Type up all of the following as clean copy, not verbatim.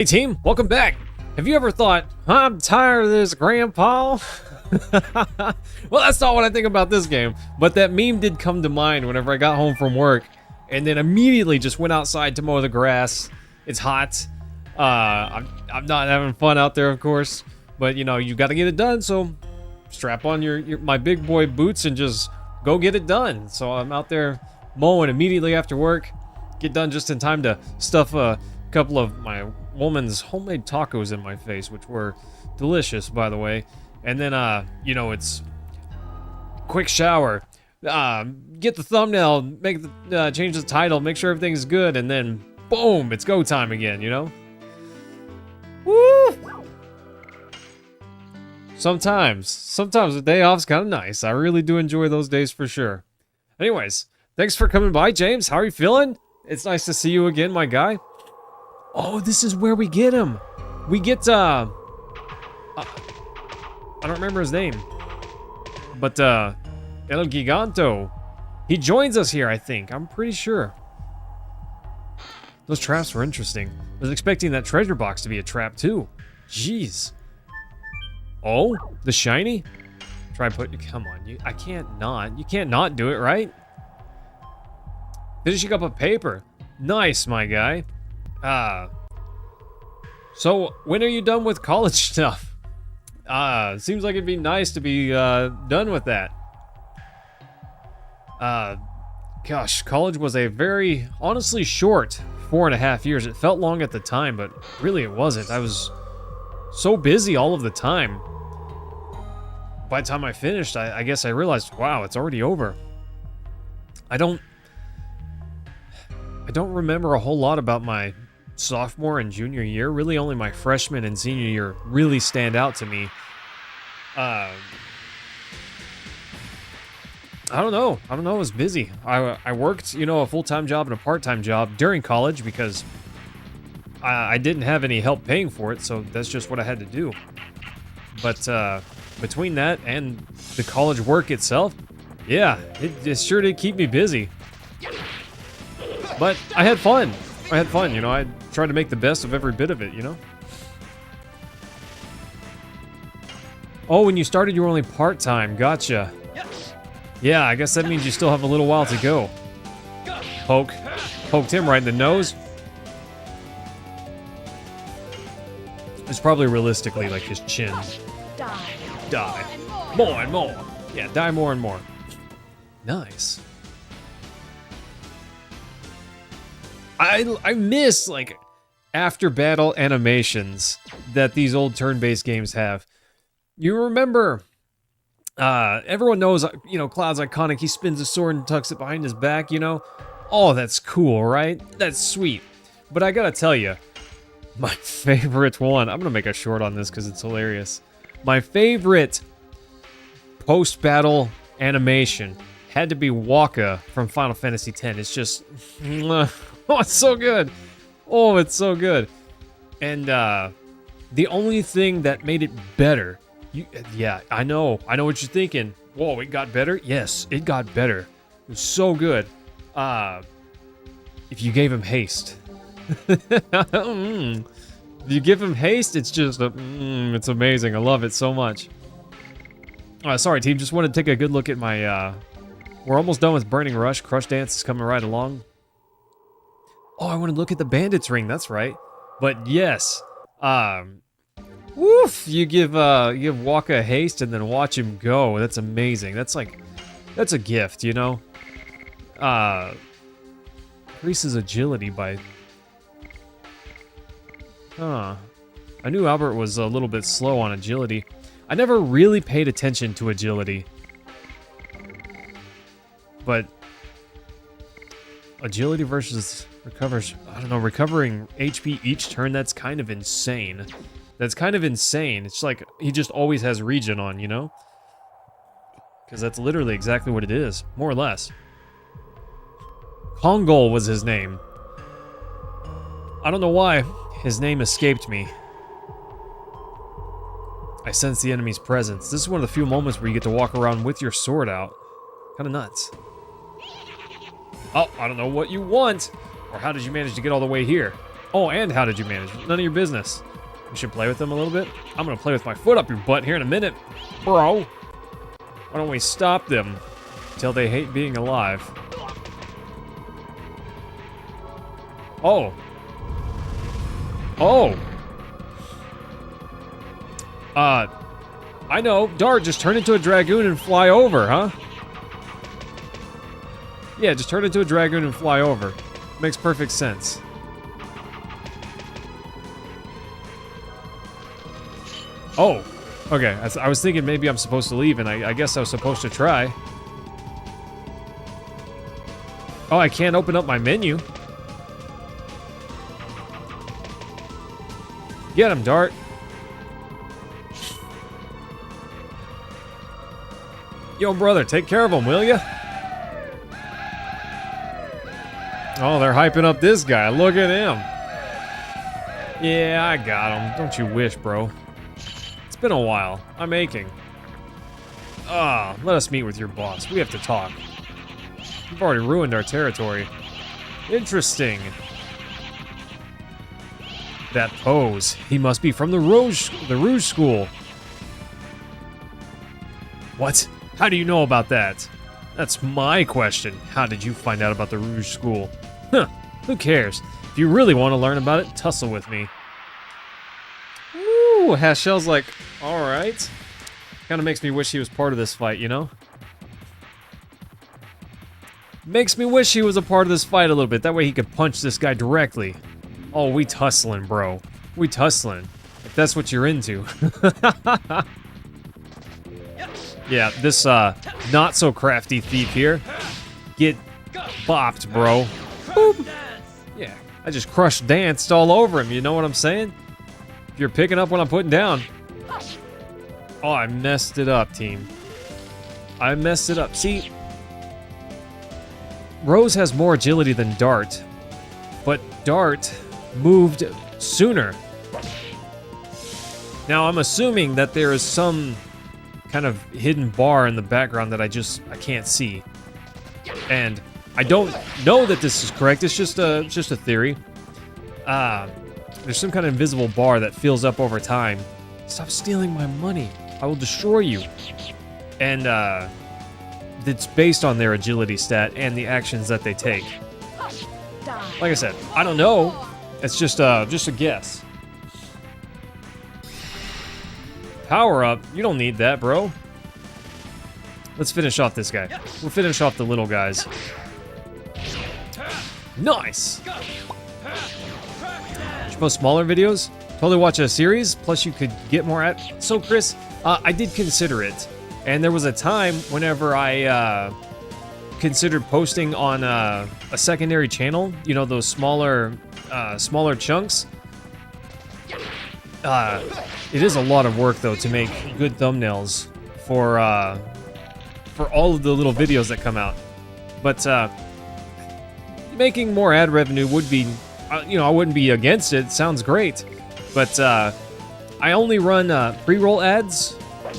Hey team, welcome back. Have you ever thought, I'm tired of this, Grandpa? Well, that's not what I think about this game, but that meme did come to mind whenever I got home from work and then immediately just went outside to mow the grass. It's hot. I'm not having fun out there, of course, but you know, you got to get it done, so strap on my big boy boots and just go get it done. So I'm out there mowing immediately after work, get done just in time to stuff a couple of my woman's homemade tacos in my face, which were delicious, by the way. And then you know, it's quick shower, get the thumbnail, make the change the title, make sure everything's good, and then boom, it's go time again, you know. Woo! Sometimes the day off's kind of nice. I really do enjoy those days for sure. Anyways, thanks for coming by, James. How are you feeling? It's nice to see you again, my guy. Oh, this is where we get him. We get, I don't remember his name. But, El Giganto. He joins us here, I think. I'm pretty sure. Those traps were interesting. I was expecting that treasure box to be a trap, too. Jeez. Oh, the shiny? Come on, you can't not do it, right? Finishing up a paper. Nice, my guy. So when are you done with college stuff? Seems like it'd be nice to be done with that. Gosh, college was a very, honestly, short 4.5 years. It felt long at the time, but really it wasn't. I was so busy all of the time. By the time I finished, I guess I realized, wow, it's already over. I don't remember a whole lot about my sophomore and junior year. Really only my freshman and senior year really stand out to me. I don't know. I was busy. I worked, you know, a full-time job and a part-time job during college because I didn't have any help paying for it, so that's just what I had to do. But between that and the college work itself, yeah, it sure did keep me busy. But I had fun. You know, I tried to make the best of every bit of it, you know? Oh, when you started, you were only part-time. Gotcha. Yeah, I guess that means you still have a little while to go. Poked him right in the nose. It's probably realistically like his chin. Die. More and more. Yeah, die more and more. Nice. I miss, like, after-battle animations that these old turn-based games have. You remember, everyone knows, you know, Cloud's iconic. He spins his sword and tucks it behind his back, you know? Oh, that's cool, right? That's sweet. But I gotta tell you, my favorite one, I'm gonna make a short on this because it's hilarious. My favorite post-battle animation had to be Waka from Final Fantasy X. It's just... Oh, it's so good. Oh, it's so good. And the only thing that made it better... Yeah, I know what you're thinking. Whoa, it got better? Yes, it got better. It was so good. If you gave him haste. If you give him haste, it's just... it's amazing. I love it so much. Sorry, team. Just wanted to take a good look at my... We're almost done with Burning Rush. Crush Dance is coming right along. Oh, I want to look at the Bandit's Ring. That's right. But yes, woof! You give Waka haste and then watch him go. That's amazing. That's a gift, you know. Increases agility by. I knew Albert was a little bit slow on agility. I never really paid attention to agility, but agility versus recovering HP each turn, that's kind of insane. It's like he just always has regen on, you know? Because that's literally exactly what it is, more or less. Kongol was his name. I don't know why. His name escaped me. I sense the enemy's presence. This is one of the few moments where you get to walk around with your sword out. Kinda nuts. Oh, I don't know what you want. Or how did you manage to get all the way here? Oh, and how did you manage? None of your business. We should play with them a little bit. I'm gonna play with my foot up your butt here in a minute. Bro. Why don't we stop them until they hate being alive? Oh. Oh. I know. Dart, just turn into a Dragoon and fly over, huh? Yeah, just turn into a Dragoon and fly over. Makes perfect sense. Oh. Okay, I was thinking maybe I'm supposed to leave, and I guess I was supposed to try. Oh, I can't open up my menu. Get him, Dart. Yo, brother, take care of him, will ya? Oh, they're hyping up this guy. Look at him. Yeah, I got him. Don't you wish, bro. It's been a while. I'm aching. Let us meet with your boss. We have to talk. You've already ruined our territory. Interesting. That pose. He must be from the Rouge School. What? How do you know about that? That's my question. How did you find out about the Rouge School? Huh. Who cares? If you really want to learn about it, tussle with me. Ooh, Hashel's like, alright. Kind of makes me wish he was part of this fight, you know? Makes me wish he was a part of this fight a little bit. That way he could punch this guy directly. Oh, we tussling, bro. We tussling. If that's what you're into. Yeah, this not so crafty thief here. Get bopped, bro. Boop. Yeah, I just crushed danced all over him, you know what I'm saying? If you're picking up what I'm putting down. Oh, I messed it up, team. I messed it up. See, Rose has more agility than Dart, but Dart moved sooner. Now, I'm assuming that there is some kind of hidden bar in the background that I can't see. And I don't know that this is correct. It's just a theory. There's some kind of invisible bar that fills up over time. Stop stealing my money. I will destroy you. And it's based on their agility stat and the actions that they take. Like I said, I don't know. It's just a guess. Power up? You don't need that, bro. Let's finish off this guy. We'll finish off the little guys. Nice! Should post smaller videos? Totally watch a series, plus you could get more at... So, Chris, I did consider it. And there was a time whenever I considered posting on a secondary channel. You know, those smaller chunks. It is a lot of work, though, to make good thumbnails for all of the little videos that come out. But making more ad revenue would be, I wouldn't be against it. It sounds great. But I only run pre-roll ads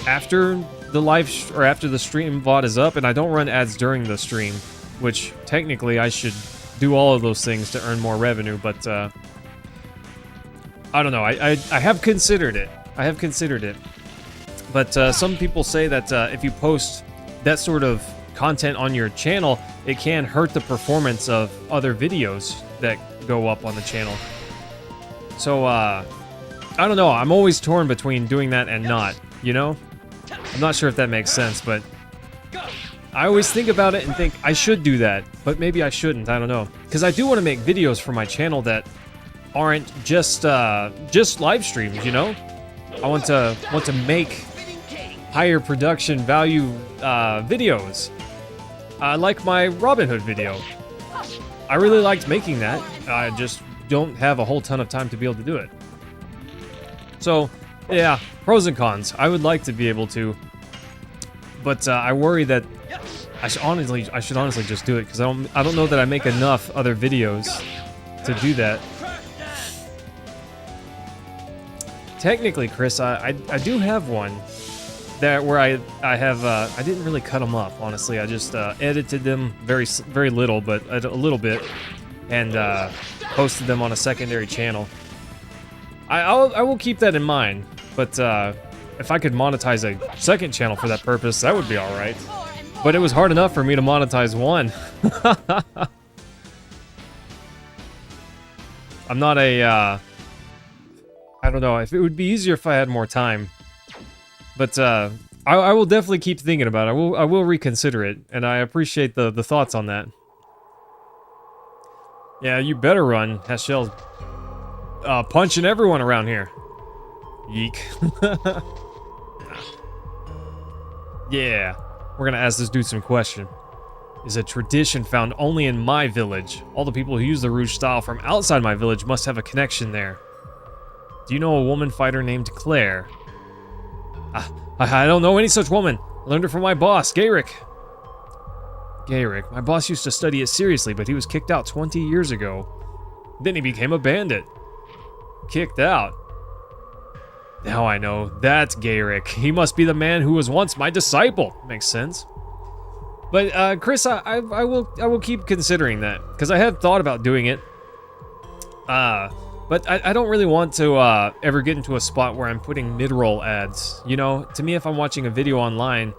after the after the stream VOD is up, and I don't run ads during the stream, which technically I should do all of those things to earn more revenue. But I don't know. I have considered it. I have considered it. But some people say that if you post that sort of content on your channel, it can hurt the performance of other videos that go up on the channel. So, I don't know. I'm always torn between doing that and not, you know? I'm not sure if that makes sense, but I always think about it and think I should do that, but maybe I shouldn't. I don't know. Because I do want to make videos for my channel that aren't just live streams, you know? I want to make higher production value videos. Like my Robin Hood video. I really liked making that. I just don't have a whole ton of time to be able to do it. So, yeah, pros and cons. I would like to be able to, but I worry that I should honestly just do it because I don't know that I make enough other videos to do that. Technically, Chris, I do have one where I have I didn't really cut them up, honestly. I just edited them very little, but a little bit, and posted them on a secondary channel. I will keep that in mind, but if I could monetize a second channel for that purpose, that would be all right. But it was hard enough for me to monetize one. I'm not a, I don't know, if it would be easier if I had more time. But I will definitely keep thinking about it. I will reconsider it, and I appreciate the thoughts on that. Yeah, you better run. Hashell's punching everyone around here. Yeek. Yeah, we're gonna ask this dude some question. Is a tradition found only in my village. All the people who use the Rouge style from outside my village must have a connection there. Do you know a woman fighter named Claire? I don't know any such woman. I learned it from my boss, Gayrick. Gayrick. My boss used to study it seriously, but he was kicked out 20 years ago. Then he became a bandit. Kicked out. Now I know. That's Gayrick. He must be the man who was once my disciple. Makes sense. But Chris, I will keep considering that, because I have thought about doing it. But I don't really want to ever get into a spot where I'm putting mid-roll ads. You know, to me, if I'm watching a video online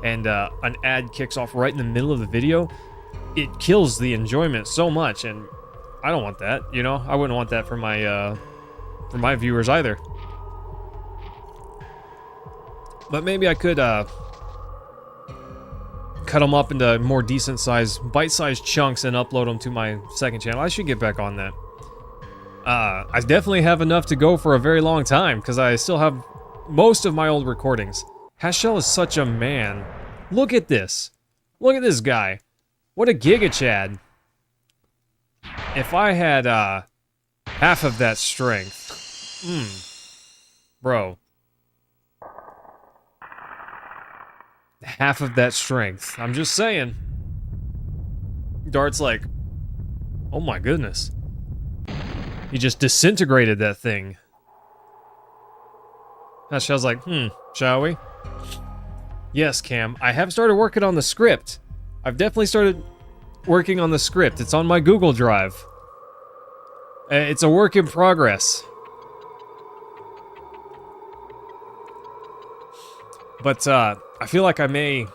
and an ad kicks off right in the middle of the video, it kills the enjoyment so much, and I don't want that. You know, I wouldn't want that for my viewers either. But maybe I could cut them up into more decent-sized, bite-sized chunks and upload them to my second channel. I should get back on that. I definitely have enough to go for a very long time, because I still have most of my old recordings. Hashell is such a man. Look at this. Look at this guy. What a Giga Chad. If I had half of that strength. Bro. Half of that strength. I'm just saying. Dart's like, oh my goodness. He just disintegrated that thing. Hashell's like, shall we? Yes, Cam. I have started working on the script. I've definitely started working on the script. It's on my Google Drive. It's a work in progress. But, I feel like I may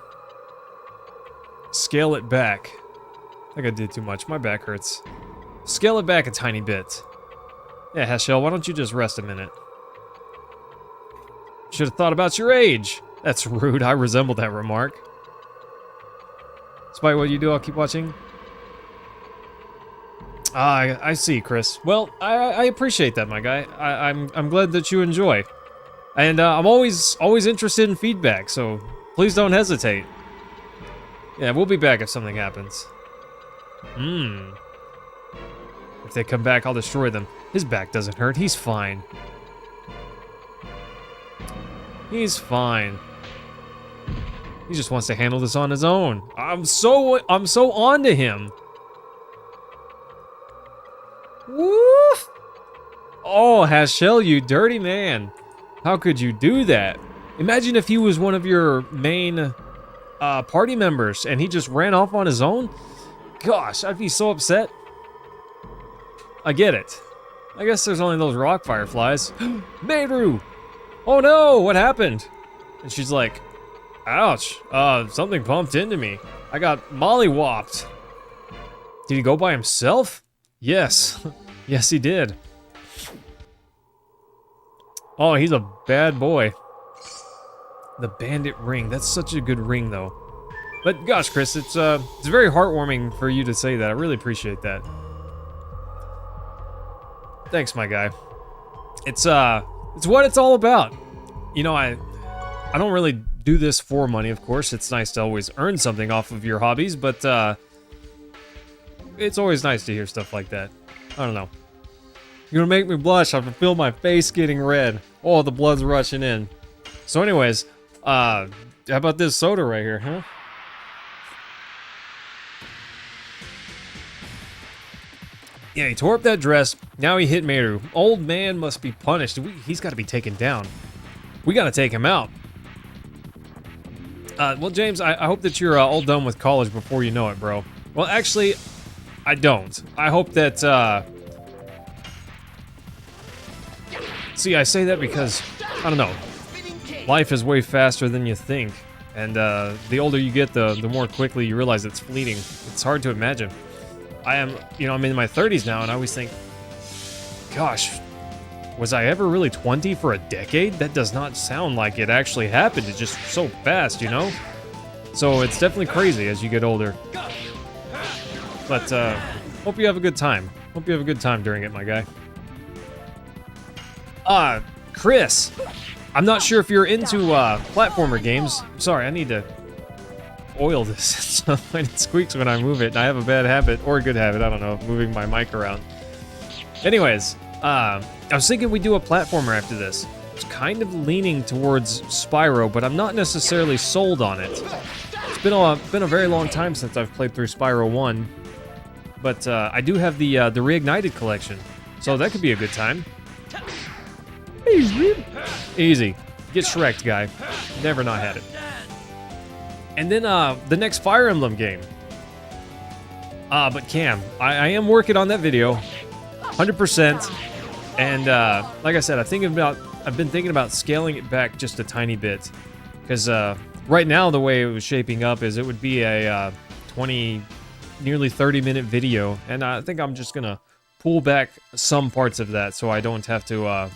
scale it back. I think I did too much. My back hurts. Scale it back a tiny bit. Yeah, Hashell, why don't you just rest a minute? Should have thought about your age. That's rude. I resemble that remark. Despite what you do, I'll keep watching. I see, Chris. Well, I appreciate that, my guy. I'm glad that you enjoy. And I'm always interested in feedback, so please don't hesitate. Yeah, we'll be back if something happens. If they come back, I'll destroy them. His back doesn't hurt. He's fine. He's fine. He just wants to handle this on his own. I'm so on to him. Woof! Oh, Hashell, you dirty man. How could you do that? Imagine if he was one of your main party members and he just ran off on his own. Gosh, I'd be so upset. I get it. I guess there's only those rock fireflies. Meru! Oh no, what happened? And she's like, ouch, something bumped into me. I got mollywopped. Did he go by himself? Yes. Yes, he did. Oh, he's a bad boy. The bandit ring. That's such a good ring, though. But gosh, Chris, it's very heartwarming for you to say that. I really appreciate that. Thanks, my guy. It's what it's all about. You know, I don't really do this for money, of course. It's nice to always earn something off of your hobbies, but it's always nice to hear stuff like that. I don't know. You're gonna make me blush. I can feel my face getting red. Oh, the blood's rushing in. So anyways, how about this soda right here, huh? Yeah, he tore up that dress. Now he hit Meru. Old man must be punished. He's got to be taken down. We got to take him out. Well, James, I hope that you're all done with college before you know it, bro. Well, actually, I don't. I hope that, see, I say that because, I don't know, life is way faster than you think. And the older you get, the more quickly you realize it's fleeting. It's hard to imagine. I am, you know, I'm in my 30s now, and I always think, gosh, was I ever really 20 for a decade? That does not sound like it actually happened. It's just so fast, you know? So it's definitely crazy as you get older. But hope you have a good time. Hope you have a good time during it, my guy. Chris, I'm not sure if you're into platformer games. Sorry, I need to oil this so it squeaks when I move it, and I have a bad habit, or a good habit, I don't know, moving my mic around. Anyways, I was thinking we'd do a platformer after this. I was kind of leaning towards Spyro, but I'm not necessarily sold on it. It's been a very long time since I've played through Spyro 1, but I do have the Reignited collection, so that could be a good time. Easy. Get Shrek'd, guy. Never not had it. And then the next Fire Emblem game. But Cam, I am working on that video, 100%. And like I said, I've been thinking about scaling it back just a tiny bit, because right now the way it was shaping up is it would be a 20, nearly 30-minute video, and I think I'm just gonna pull back some parts of that so I don't have to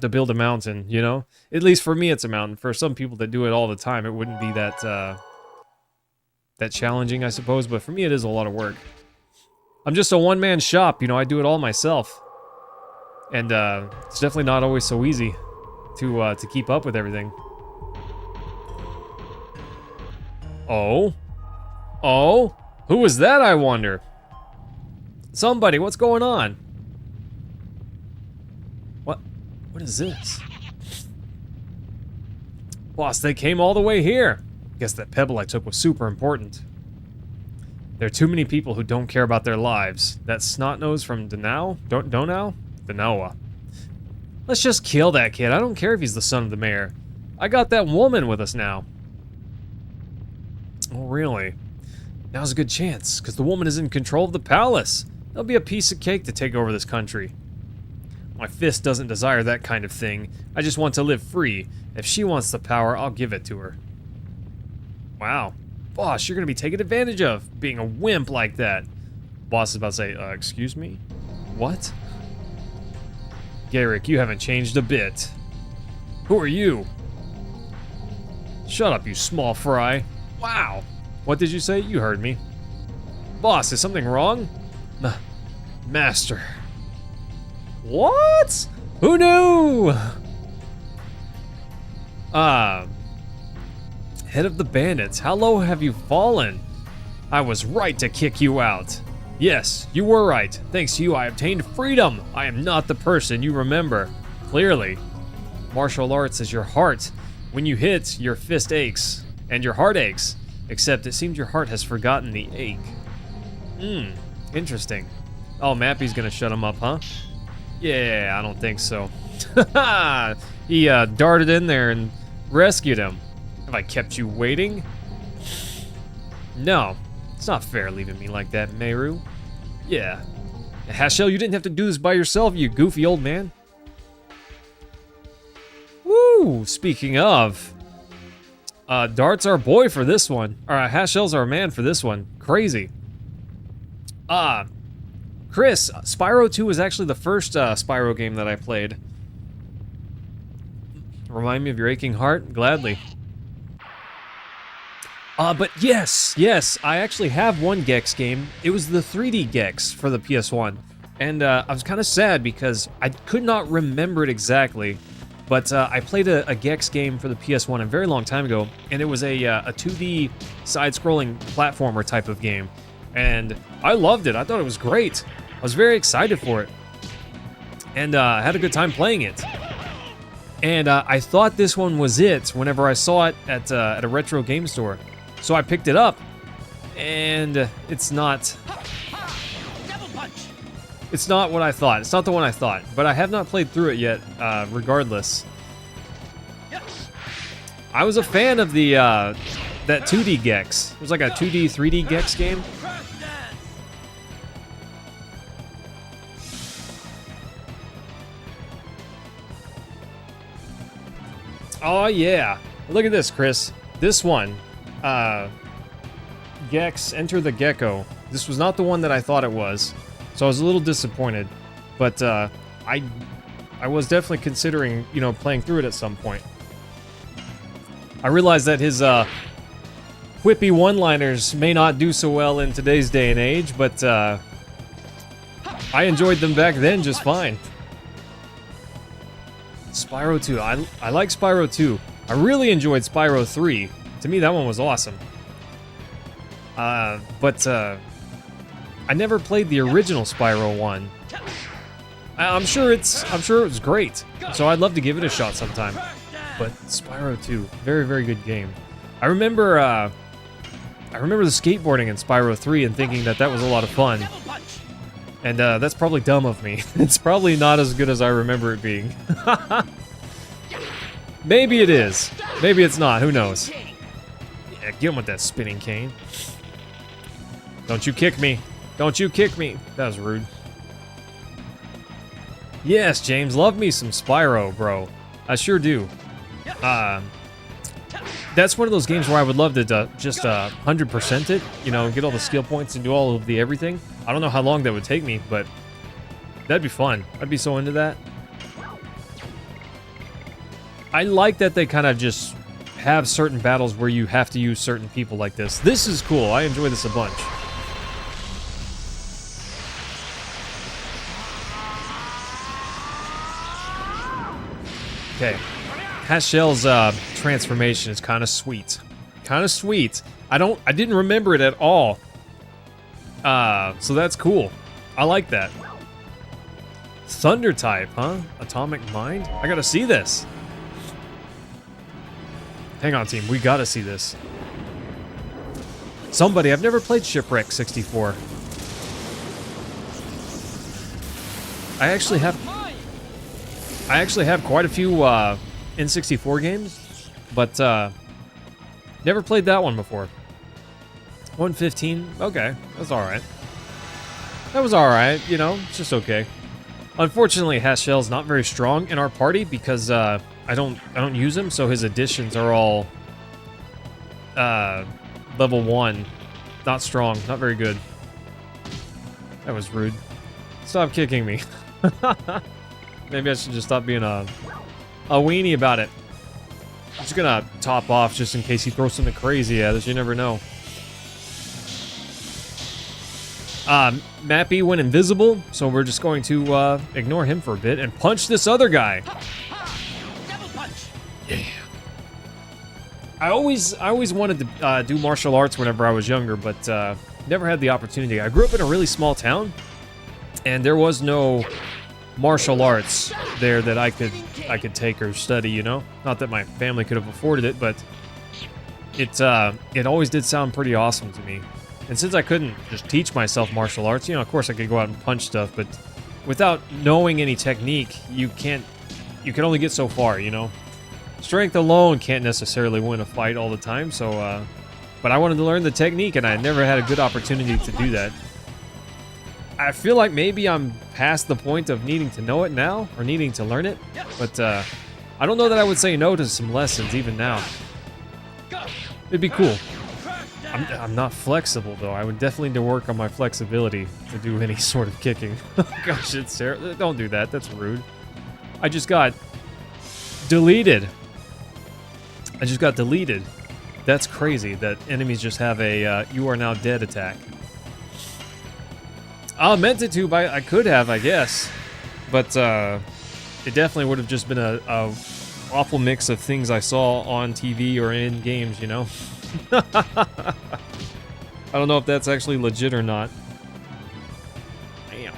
build a mountain, you know? At least for me, it's a mountain. For some people that do it all the time, it wouldn't be that challenging, I suppose. But for me, it is a lot of work. I'm just a one-man shop, you know? I do it all myself, and it's definitely not always so easy to keep up with everything. Oh, who was that? I wonder. Somebody, what's going on? What is this? Boss, they came all the way here. Guess that pebble I took was super important. There are too many people who don't care about their lives. That snot-nose from Donau? Danoa. Let's just kill that kid. I don't care if he's the son of the mayor. I got that woman with us now. Oh, really? Now's a good chance, because the woman is in control of the palace. There'll be a piece of cake to take over this country. My fist doesn't desire that kind of thing. I just want to live free. If she wants the power, I'll give it to her. Wow. Boss, you're gonna be taken advantage of, being a wimp like that. Boss is about to say, excuse me? What? Garrick, you haven't changed a bit. Who are you? Shut up, you small fry. Wow. What did you say? You heard me. Boss, is something wrong? Master. What? Who knew? Head of the bandits, how low have you fallen? I was right to kick you out. Yes, you were right. Thanks to you, I obtained freedom. I am not the person you remember. Clearly. Martial arts is your heart. When you hit, your fist aches, and your heart aches. Except it seems your heart has forgotten the ache. Interesting. Oh, Mappy's gonna shut him up, huh? Yeah, I don't think so. He darted in there and rescued him. Have I kept you waiting? No, it's not fair leaving me like that, Meru. Yeah. Hashel, you didn't have to do this by yourself, you goofy old man. Woo! Speaking of, Dart's our boy for this one. Hashel's our man for this one. Crazy. Chris, Spyro 2 was actually the first Spyro game that I played. Remind me of your aching heart? Gladly. But yes, I actually have one Gex game. It was the 3D Gex for the PS1. And I was kind of sad because I could not remember it exactly. But I played a Gex game for the PS1 a very long time ago, and it was a 2D side-scrolling platformer type of game. And I loved it. I thought it was great. I was very excited for it, and I had a good time playing it. And I thought this one was it whenever I saw it at a retro game store. So I picked it up, and it's not what I thought. It's not the one I thought, but I have not played through it yet, regardless. I was a fan of the that 2D Gex. It was like a 2D, 3D Gex game. Oh yeah. Look at this, Chris. This one. Gex, Enter the Gecko. This was not the one that I thought it was. So I was a little disappointed. But I was definitely considering, you know, playing through it at some point. I realized that his whippy one-liners may not do so well in today's day and age, but I enjoyed them back then just fine. Spyro 2. I like Spyro 2. I really enjoyed Spyro 3. To me, that one was awesome. But I never played the original Spyro 1. I'm sure it was great. So I'd love to give it a shot sometime. But Spyro 2, very, very good game. I remember the skateboarding in Spyro 3 and thinking that was a lot of fun. And that's probably dumb of me. It's probably not as good as I remember it being. Maybe it is. Maybe it's not. Who knows? Yeah, get him with that spinning cane. Don't you kick me. Don't you kick me. That was rude. Yes, James, love me some Spyro, bro. I sure do. That's one of those games where I would love to just 100% it, you know, get all the skill points and do all of the everything. I don't know how long that would take me, but that'd be fun. I'd be so into that. I like that they kind of just have certain battles where you have to use certain people like this. This is cool. I enjoy this a bunch. Okay. Hashell's transformation is kind of sweet. Kind of sweet. I didn't remember it at all. So that's cool. I like that. Thunder type, huh? Atomic Mind? I gotta see this. Hang on, team. We gotta see this. Somebody, I've never played Shipwreck 64. I actually have quite a few N64 games, but never played that one before. 115, okay, that's all right. That was all right, you know, it's just okay. Unfortunately, Hashell's not very strong in our party because I don't use him, so his additions are all level 1. Not strong, not very good. That was rude. Stop kicking me. Maybe I should just stop being a weenie about it. I'm just gonna top off just in case he throws something crazy at us. You never know. Mappy went invisible, so we're just going to ignore him for a bit and punch this other guy. Yeah. I always wanted to do martial arts whenever I was younger, but never had the opportunity. I grew up in a really small town, and there was no martial arts there that I could take or study, you know? Not that my family could have afforded it, but it always did sound pretty awesome to me. And since I couldn't just teach myself martial arts, you know, of course I could go out and punch stuff, but without knowing any technique, you can only get so far, you know? Strength alone can't necessarily win a fight all the time, so but I wanted to learn the technique, and I never had a good opportunity to do that. I feel like maybe I'm past the point of needing to know it now, or needing to learn it, but I don't know that I would say no to some lessons even now. It'd be cool. I'm not flexible, though. I would definitely need to work on my flexibility to do any sort of kicking. Gosh, it's terrible. Don't do that. That's rude. I just got deleted. That's crazy that enemies just have a you are now dead attack. I meant it to, but I could have, I guess. But it definitely would have just been a awful mix of things I saw on TV or in games, you know? I don't know if that's actually legit or not. Damn.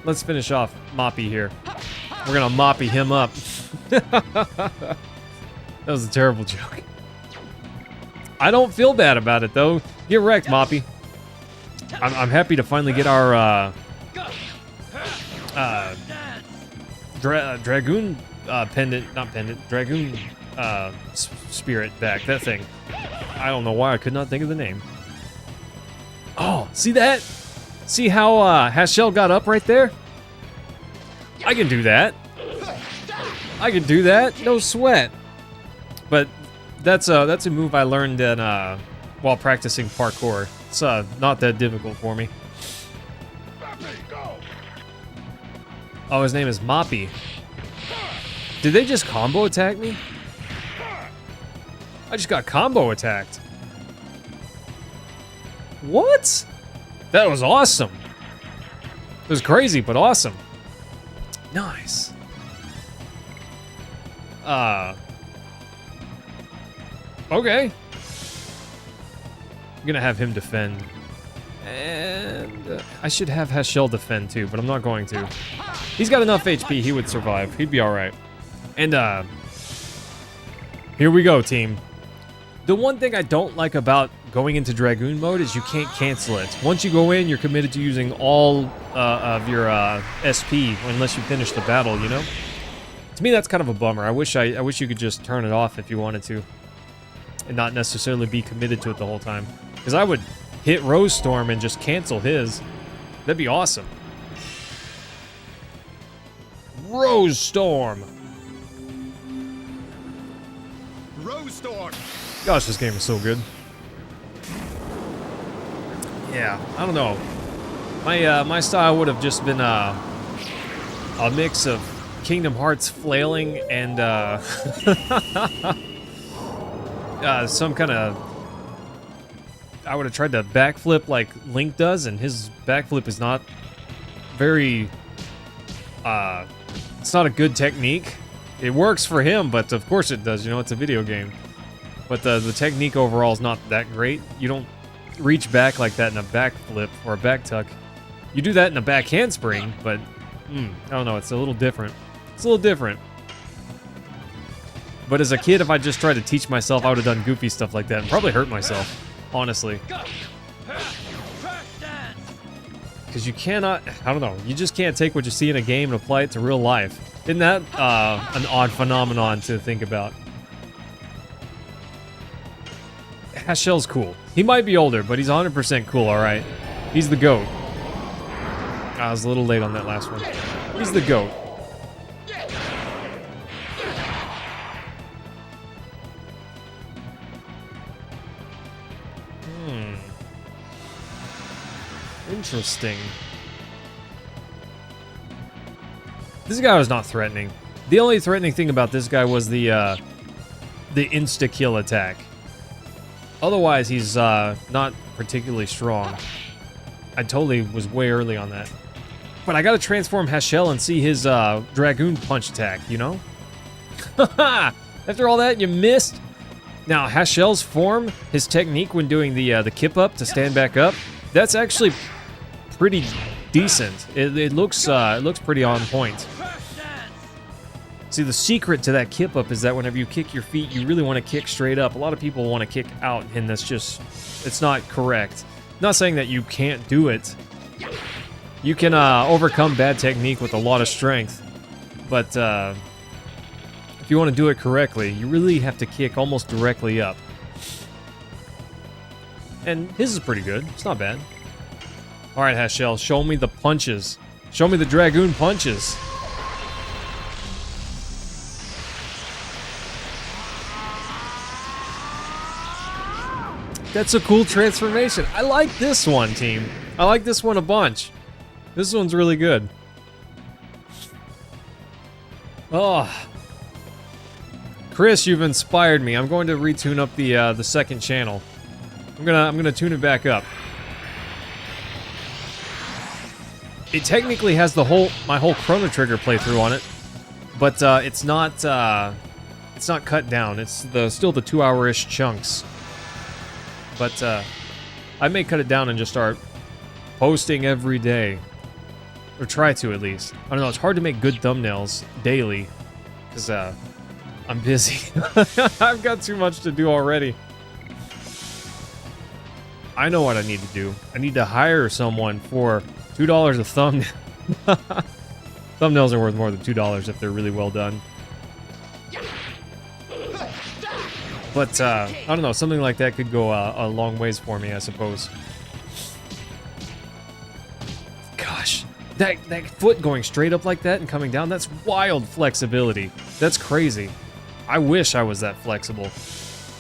Let's finish off Moppy here. We're gonna Moppy him up. That was a terrible joke. I don't feel bad about it, though. Get wrecked, Moppy. I'm happy to finally get our Dragoon Dragoon spirit back. That thing. I don't know why I could not think of the name. Oh, see that? See how Hashell got up right there? I can do that. I could do that, no sweat. But that's a move I learned in, while practicing parkour. It's not that difficult for me. Oh, his name is Moppy. Did they just combo attack me? I just got combo attacked. What? That was awesome. It was crazy, but awesome. Nice. Okay. I'm gonna have him defend. And I should have Hashel defend too, but I'm not going to. He's got enough HP, he would survive. He'd be alright. And here we go, team. The one thing I don't like about going into Dragoon mode is you can't cancel it. Once you go in, you're committed to using all of your SP unless you finish the battle, you know? To me, that's kind of a bummer. I wish you could just turn it off if you wanted to. And not necessarily be committed to it the whole time. Because I would hit Rose Storm and just cancel his. That'd be awesome. Rose Storm! Rose Storm! Gosh, this game is so good. Yeah, I don't know. My style would have just been a mix of Kingdom Hearts flailing and some kind of. I would have tried to backflip like Link does, and his backflip is not very. It's not a good technique. It works for him, but of course it does. You know, it's a video game. But the technique overall is not that great. You don't reach back like that in a backflip or a back tuck. You do that in a back handspring, but I don't know. It's a little different. It's a little different. But as a kid, if I just tried to teach myself, I would have done goofy stuff like that and probably hurt myself, honestly. Because you cannot, I don't know, you just can't take what you see in a game and apply it to real life. Isn't that an odd phenomenon to think about? Hashel's cool. He might be older, but he's 100% cool, alright? He's the GOAT. I was a little late on that last one. He's the GOAT. Interesting. This guy was not threatening. The only threatening thing about this guy was the insta-kill attack. Otherwise, he's not particularly strong. I totally was way early on that. But I gotta transform Hashel and see his Dragoon punch attack, you know? After all that, you missed? Now, Hashel's form, his technique when doing the kip up to stand back up, that's actually pretty decent. It looks pretty on point. See, the secret to that kip up is that whenever you kick your feet, you really want to kick straight up. A lot of people want to kick out, and that's just, it's not correct. Not saying that you can't do it. You can overcome bad technique with a lot of strength, but if you want to do it correctly, you really have to kick almost directly up. And his is pretty good. It's not bad. All right, Hashel, show me the punches. Show me the Dragoon punches. That's a cool transformation. I like this one, team. I like this one a bunch. This one's really good. Oh. Chris, you've inspired me. I'm going to retune up the second channel. I'm gonna tune it back up. It technically has my whole Chrono Trigger playthrough on it, but it's not cut down. It's still the 2-hour-ish chunks. But I may cut it down and just start posting every day, or try to at least. I don't know. It's hard to make good thumbnails daily because I'm busy. I've got too much to do already. I know what I need to do. I need to hire someone for $2 a thumbnail. Thumbnails are worth more than $2 if they're really well done. But, I don't know, something like that could go a long ways for me, I suppose. Gosh, That foot going straight up like that and coming down, that's wild flexibility. That's crazy. I wish I was that flexible.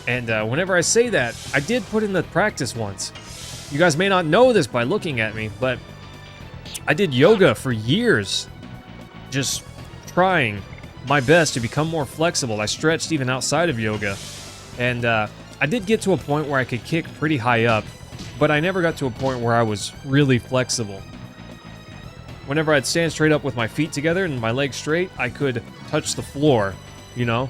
And whenever I say that, I did put in the practice once. You guys may not know this by looking at me, but I did yoga for years. Just trying my best to become more flexible. I stretched even outside of yoga. And I did get to a point where I could kick pretty high up, but I never got to a point where I was really flexible. Whenever I'd stand straight up with my feet together and my legs straight, I could touch the floor, you know?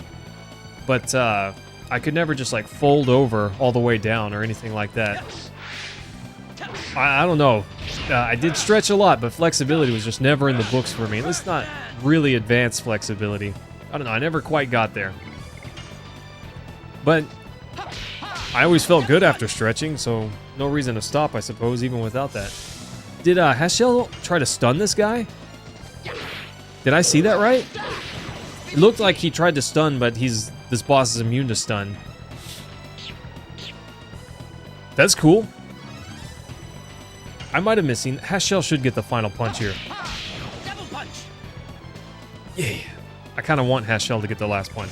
But I could never just like fold over all the way down or anything like that. I don't know. I did stretch a lot, but flexibility was just never in the books for me. At least not really advanced flexibility. I don't know. I never quite got there. But I always felt good after stretching, so no reason to stop, I suppose, even without that. Did Hashel try to stun this guy? Did I see that right? It looked like he tried to stun, but this boss is immune to stun. That's cool. I might have missing. Hashel should get the final punch here. Double punch. Yeah. I kind of want Hashel to get the last punch.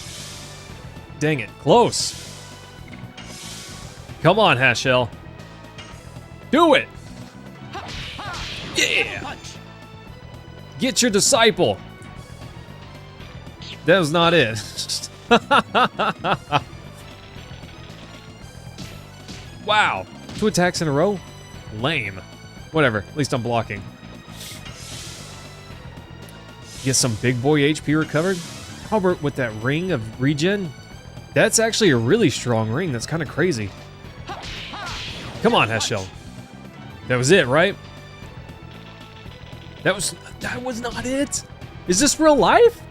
Dang it. Close. Come on, Hashel. Do it. Yeah. Get your disciple. That was not it. Wow. 2 attacks in a row? Lame. Whatever. At least I'm blocking. Get some big boy HP recovered. How about with that ring of regen? That's actually a really strong ring. That's kind of crazy. Come on, Heshel. That was it, right? That was not it. Is this real life?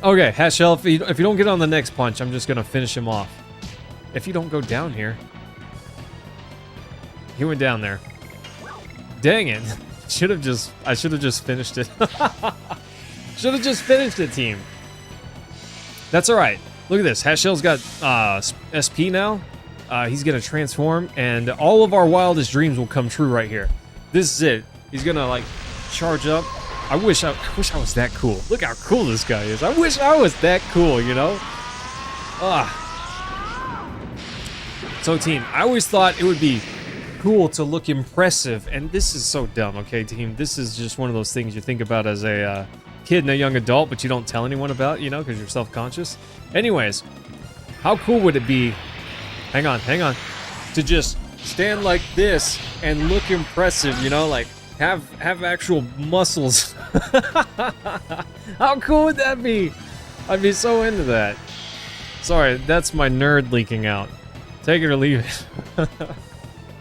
Okay, Heshel, if you don't get on the next punch, I'm just gonna finish him off. If you don't go down here. He went down there. Dang it. I should have just finished it. Should have just finished it, team. That's all right. Look at this. Hashel's got SP now. He's gonna transform, and all of our wildest dreams will come true right here. This is it. He's gonna like charge up. I wish I was that cool. Look how cool this guy is. I wish I was that cool, you know? So team, I always thought it would be cool to look impressive, and this is so dumb, okay, team? This is just one of those things you think about as a kid and a young adult, but you don't tell anyone about, you know, because you're self-conscious. Anyways, how cool would it be, hang on, to just stand like this and look impressive, you know, like have actual muscles. How cool would that be? I'd be so into that. Sorry, that's my nerd leaking out. Take it or leave it.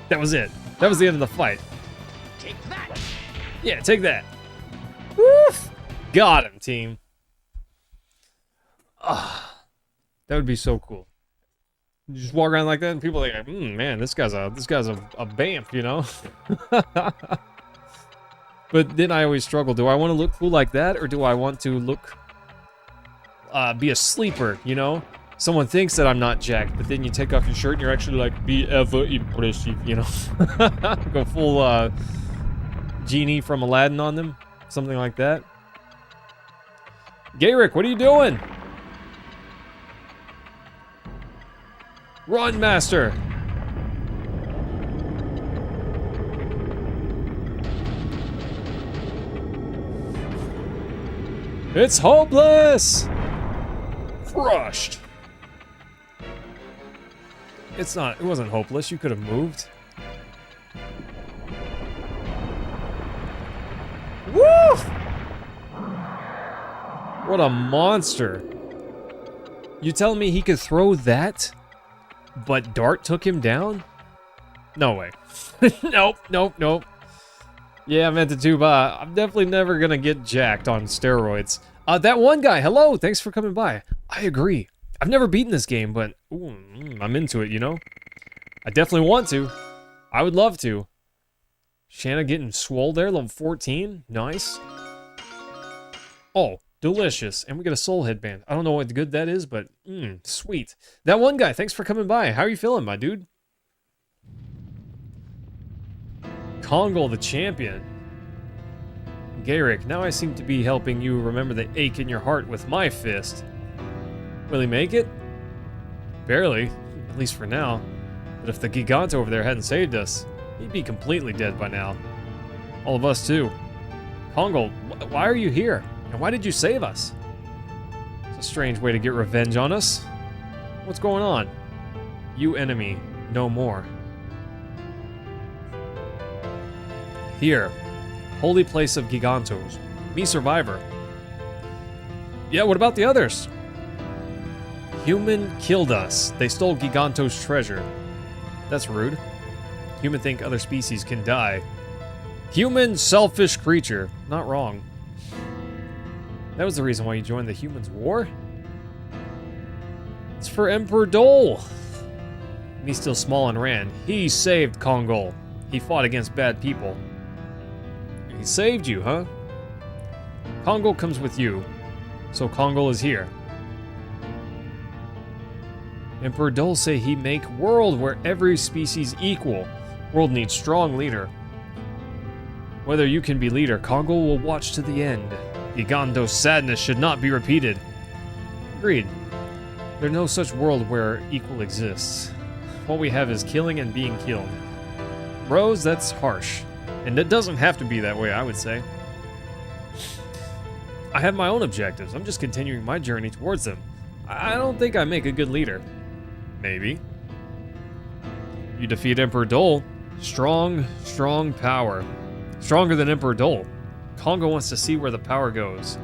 That was it. That was the end of the fight. Take that. Yeah, take that. Woof! Got him, team. That would be so cool. You just walk around like that, and people are like, man, this guy's a bamf, you know? But then I always struggle. Do I want to look cool like that, or do I want to look, be a sleeper, you know? Someone thinks that I'm not jacked, but then you take off your shirt and you're actually like, be ever impressive, you know? Go full, Genie from Aladdin on them. Something like that. Garrick, what are you doing? Run, Master! It's hopeless! Crushed. It wasn't hopeless. You could have moved. Woo! What a monster. You telling me he could throw that, but Dart took him down? No way. Nope. Yeah, I meant to too, but I'm definitely never gonna get jacked on steroids. That one guy, hello, thanks for coming by. I agree. I've never beaten this game, but ooh, I'm into it, you know? I definitely want to. I would love to. Shanna getting swole there, level 14. Nice. Oh, delicious. And we get a soul headband. I don't know what good that is, but sweet. That one guy, thanks for coming by. How are you feeling, my dude? Congo the champion. Garrick, now I seem to be helping you remember the ache in your heart with my fist. Will he make it? Barely, at least for now. But if the Gigant over there hadn't saved us, he'd be completely dead by now. All of us too. Kongo, why are you here? And why did you save us? It's a strange way to get revenge on us. What's going on? You enemy, no more. Here, holy place of Gigantos. Me survivor. Yeah, what about the others? Human killed us. They stole Gigantos' treasure. That's rude. Human think other species can die. Human, selfish creature. Not wrong. That was the reason why you joined the humans' war? It's for Emperor Dole. Me still small and ran. He saved Kongol. He fought against bad people. He saved you, huh? Kongol comes with you. So Kongol is here. Emperor Dole say he make world where every species equal. World needs strong leader. Whether you can be leader, Kongol will watch to the end. Giganto's sadness should not be repeated. Agreed. There's no such world where equal exists. What we have is killing and being killed. Bros, that's harsh. And it doesn't have to be that way, I would say. I have my own objectives. I'm just continuing my journey towards them. I don't think I make a good leader. Maybe. You defeat Emperor Dole. Strong, strong power. Stronger than Emperor Dole. Kongo wants to see where the power goes.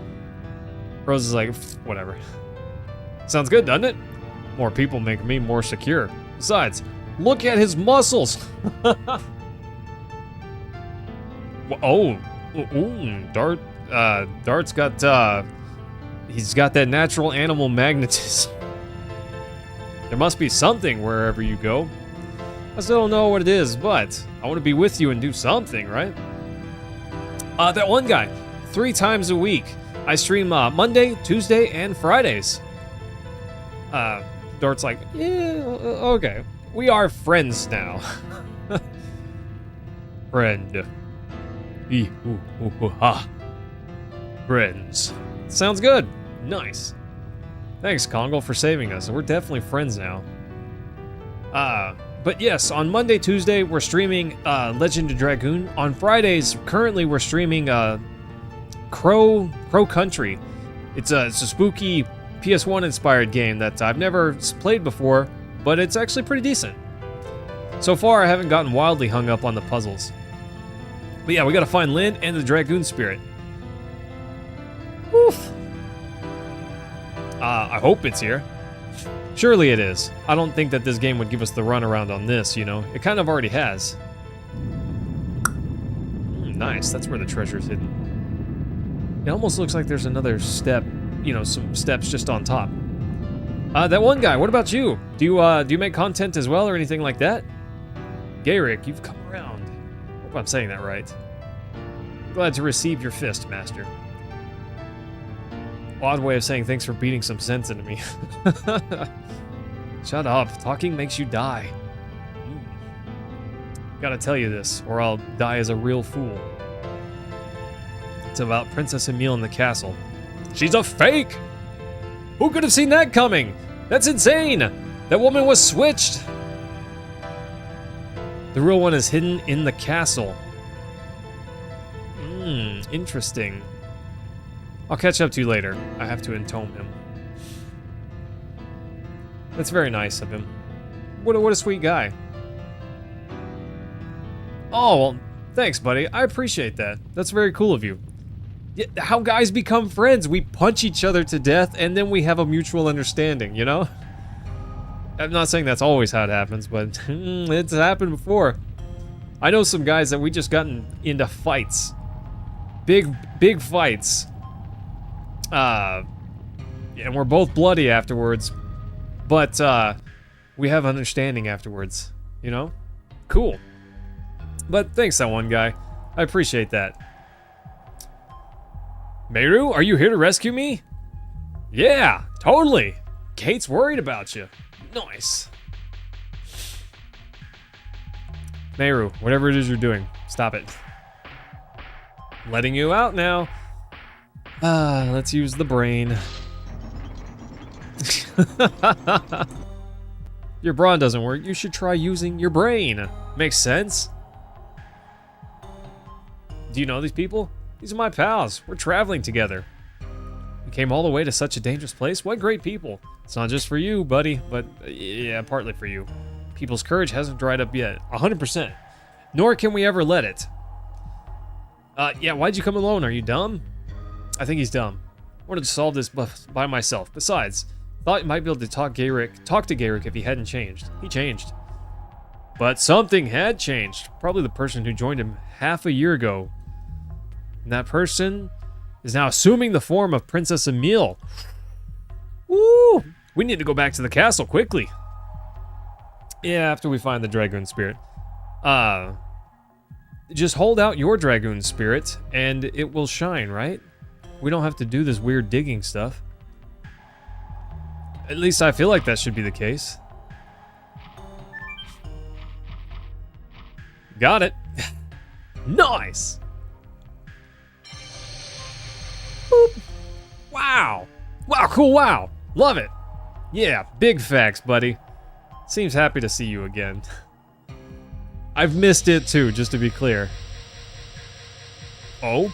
Rose is like, whatever. Sounds good, doesn't it? More people make me more secure. Besides, look at his muscles. Dart's got, he's got that natural animal magnetism. There must be something wherever you go. I still don't know what it is, but I want to be with you and do something, right? That one guy, 3 times a week. I stream Monday, Tuesday, and Fridays. Dart's like, yeah, okay. We are friends now. Friend. Friends. Sounds good. Nice. Thanks, Kongol, for saving us. We're definitely friends now. But yes, on Monday, Tuesday, we're streaming Legend of Dragoon. On Fridays, currently we're streaming Crow Country. It's a spooky PS1 inspired game that I've never played before, but it's actually pretty decent. So far, I haven't gotten wildly hung up on the puzzles. But yeah, we gotta find Lynn and the Dragoon Spirit. Woof. I hope it's here. Surely it is. I don't think that this game would give us the runaround on this, you know? It kind of already has. Nice, that's where the treasure's hidden. It almost looks like there's another step, you know, some steps just on top. That one guy, what about you? Do you make content as well or anything like that? Garrick, you've come around. Hope I'm saying that right. Glad to receive your fist, master. Odd way of saying thanks for beating some sense into me. Shut up. Talking makes you die. Gotta tell you this, or I'll die as a real fool. It's about Princess Emile in the castle. She's a fake! Who could have seen that coming? That's insane! That woman was switched! The real one is hidden in the castle. Interesting. I'll catch up to you later. I have to entome him. That's very nice of him. What a sweet guy. Oh, well, thanks, buddy. I appreciate that. That's very cool of you. Yeah, how guys become friends. We punch each other to death, and then we have a mutual understanding, you know? I'm not saying that's always how it happens, but it's happened before. I know some guys that we just gotten into fights. Big fights. And we're both bloody afterwards, but we have understanding afterwards, you know? Cool. But thanks, that one guy. I appreciate that. Meru, are you here to rescue me? Yeah, totally. Kate's worried about you. Nice. Meru, whatever it is you're doing, stop it. letting you out now. Let's use the brain. Your brawn doesn't work. You should try using your brain. Makes sense. Do you know these people? These are my pals. We're traveling together. We came all the way to such a dangerous place. What great people. It's not just for you, buddy, but yeah, partly for you. People's courage hasn't dried up yet. 100%. Nor can we ever let it. Yeah, why'd you come alone? Are you dumb? I think he's dumb. I wanted to solve this by myself. Besides, thought you might be able to talk to Garrick if he hadn't changed. He changed. But something had changed. Probably the person who joined him half a year ago. And that person is now assuming the form of Princess Emile. Woo! We need to go back to the castle quickly. Yeah, after we find the Dragoon spirit. Just hold out your Dragoon spirit and it will shine, right? We don't have to do this weird digging stuff. At least I feel like that should be the case. Got it. Nice. Boop. Wow. Wow, cool, wow. Love it. Yeah, big facts, buddy. Seems happy to see you again. I've missed it too, just to be clear. Oh.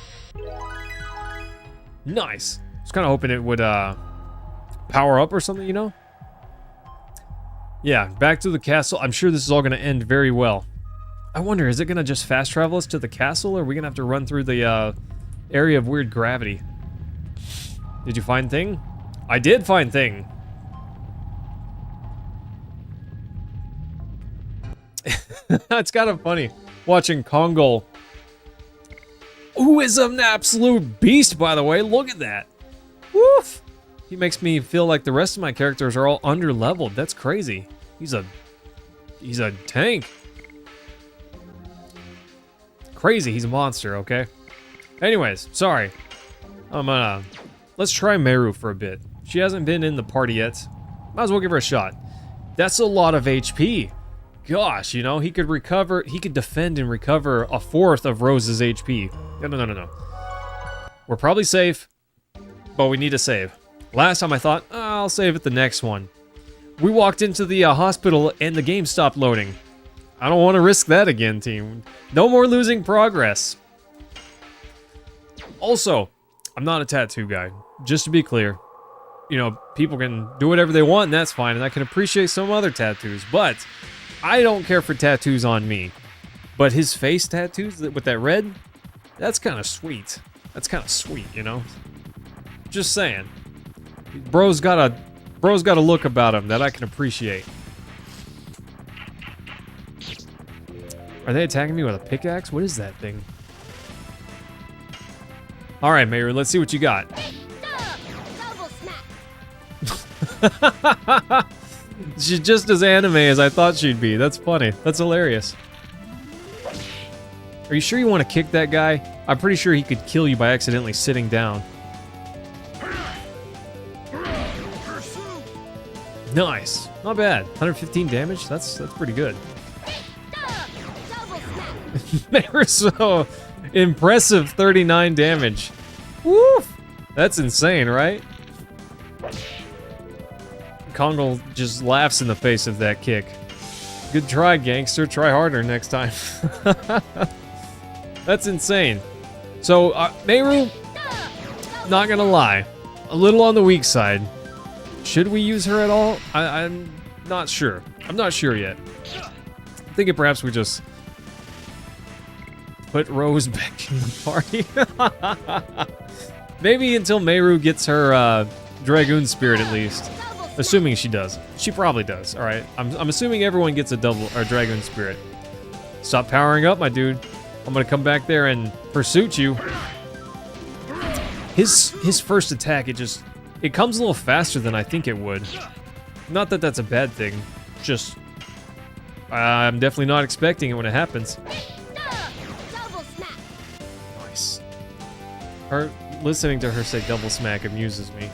Nice. I was kind of hoping it would power up or something, you know? Yeah, back to the castle. I'm sure this is all going to end very well. I wonder, is it going to just fast travel us to the castle, or are we going to have to run through the area of weird gravity? Did you find thing? I did find thing. It's kind of funny watching Kongol, who is an absolute beast, by the way. Look at that. Woof. He makes me feel like the rest of my characters are all under-leveled. That's crazy. He's a tank. Crazy. He's a monster, okay? Anyways, sorry. Let's try Meru for a bit. She hasn't been in the party yet. Might as well give her a shot. That's a lot of HP. Gosh, you know, he could defend and recover a fourth of Rose's HP. No. We're probably safe, but we need to save. Last time I thought, I'll save it the next one. We walked into the hospital and the game stopped loading. I don't want to risk that again, team. No more losing progress. Also, I'm not a tattoo guy, just to be clear. You know, people can do whatever they want and that's fine, and I can appreciate some other tattoos, but I don't care for tattoos on me. But his face tattoos with that red, that's kind of sweet. That's kind of sweet, you know? Just saying. Bro's got a look about him that I can appreciate. Are they attacking me with a pickaxe? What is that thing? All right, Meru, let's see what you got. She's just as anime as I thought she'd be. That's funny. That's hilarious. Are you sure you want to kick that guy? I'm pretty sure he could kill you by accidentally sitting down. Nice. Not bad. 115 damage? That's pretty good. So impressive 39 damage. Woof! That's insane, right? Kongol just laughs in the face of that kick. Good try, gangster. Try harder next time. That's insane. So, Meru, not gonna lie, a little on the weak side. Should we use her at all? I'm not sure. I'm not sure yet. I'm thinking perhaps we just put Rose back in the party. Maybe until Meru gets her Dragoon spirit at least. Assuming she does. She probably does, alright? I'm assuming everyone gets a Dragoon spirit. Stop powering up, my dude. I'm gonna come back there and pursuit you. His first attack, it comes a little faster than I think it would. Not that that's a bad thing. Just, I'm definitely not expecting it when it happens. Nice. Listening to her say double smack amuses me.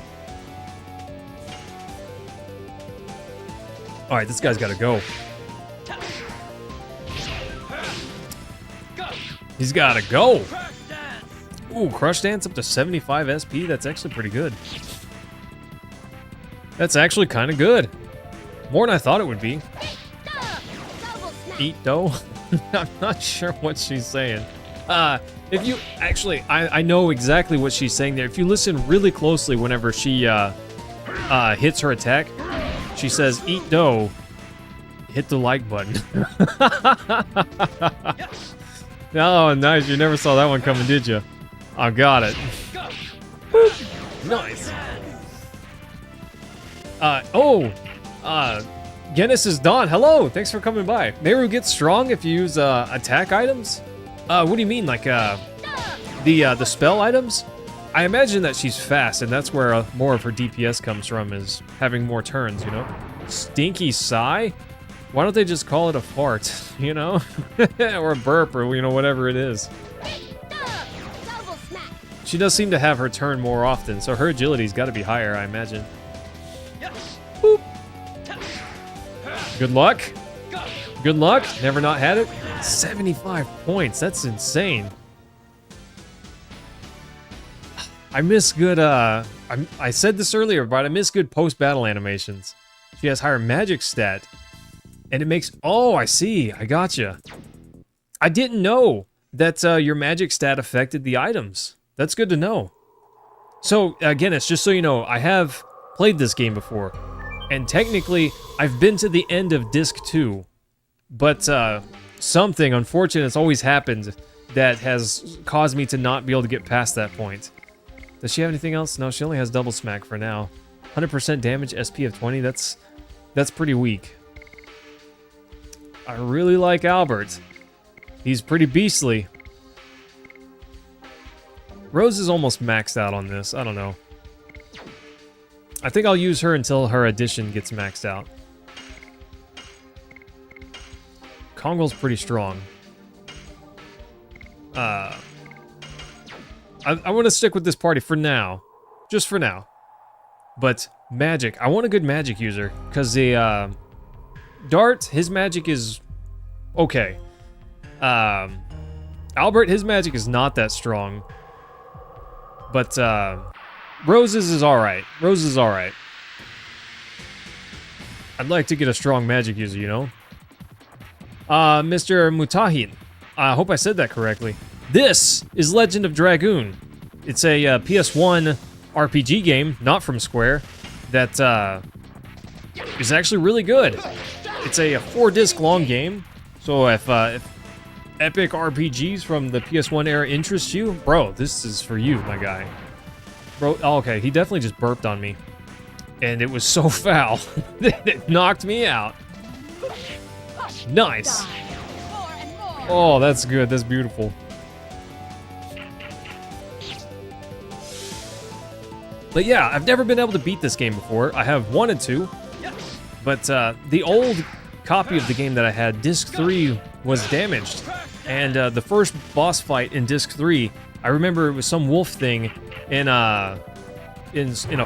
Alright, this guy's gotta go. He's gotta go. Ooh, Crush Dance up to 75 SP. That's actually pretty good. That's actually kind of good. More than I thought it would be. Eat dough? I'm not sure what she's saying. If you actually, I know exactly what she's saying there. If you listen really closely whenever she hits her attack, she says, eat dough, hit the like button. Oh, nice. You never saw that one coming, did you? I got it. Nice. Guinness is Dawn. Hello, thanks for coming by. Meru gets strong if you use attack items. What do you mean, like the spell items? I imagine that she's fast, and that's where more of her DPS comes from, is having more turns, you know? Stinky sigh? Why don't they just call it a fart, you know? Or a burp, or, you know, whatever it is. She does seem to have her turn more often, so her agility's got to be higher, I imagine. Boop. Good luck. Good luck. Never not had it. 75 points. That's insane. I miss good, I said this earlier, but I miss good post-battle animations. She has higher magic stat. And it makes, oh, I see. I gotcha. I didn't know that your magic stat affected the items. That's good to know. So, again, it's just so you know, I have played this game before. And technically, I've been to the end of Disc 2. But something unfortunate has always happened that has caused me to not be able to get past that point. Does she have anything else? No, she only has double smack for now. 100% damage, SP of 20, that's pretty weak. I really like Albert. He's pretty beastly. Rose is almost maxed out on this. I don't know. I think I'll use her until her addition gets maxed out. Kongol's pretty strong. I want to stick with this party for now. Just for now. But magic. I want a good magic user. Because the Dart, his magic is okay. Albert, his magic is not that strong. But Rose's is alright. Rose is alright. I'd like to get a strong magic user, you know? Mr. Mutahin. I hope I said that correctly. This is Legend of Dragoon. It's a PS1 RPG game, not from Square, that is actually really good. It's a 4-disc long game, so if epic RPGs from the PS1 era interest you, bro, this is for you, my guy. Bro, oh, okay, he definitely just burped on me. And it was so foul that it knocked me out. Nice. Oh, that's good. That's beautiful. But yeah, I've never been able to beat this game before. I have wanted to, but the old copy of the game that I had, Disc 3, was damaged. And the first boss fight in Disc 3, I remember it was some wolf thing in a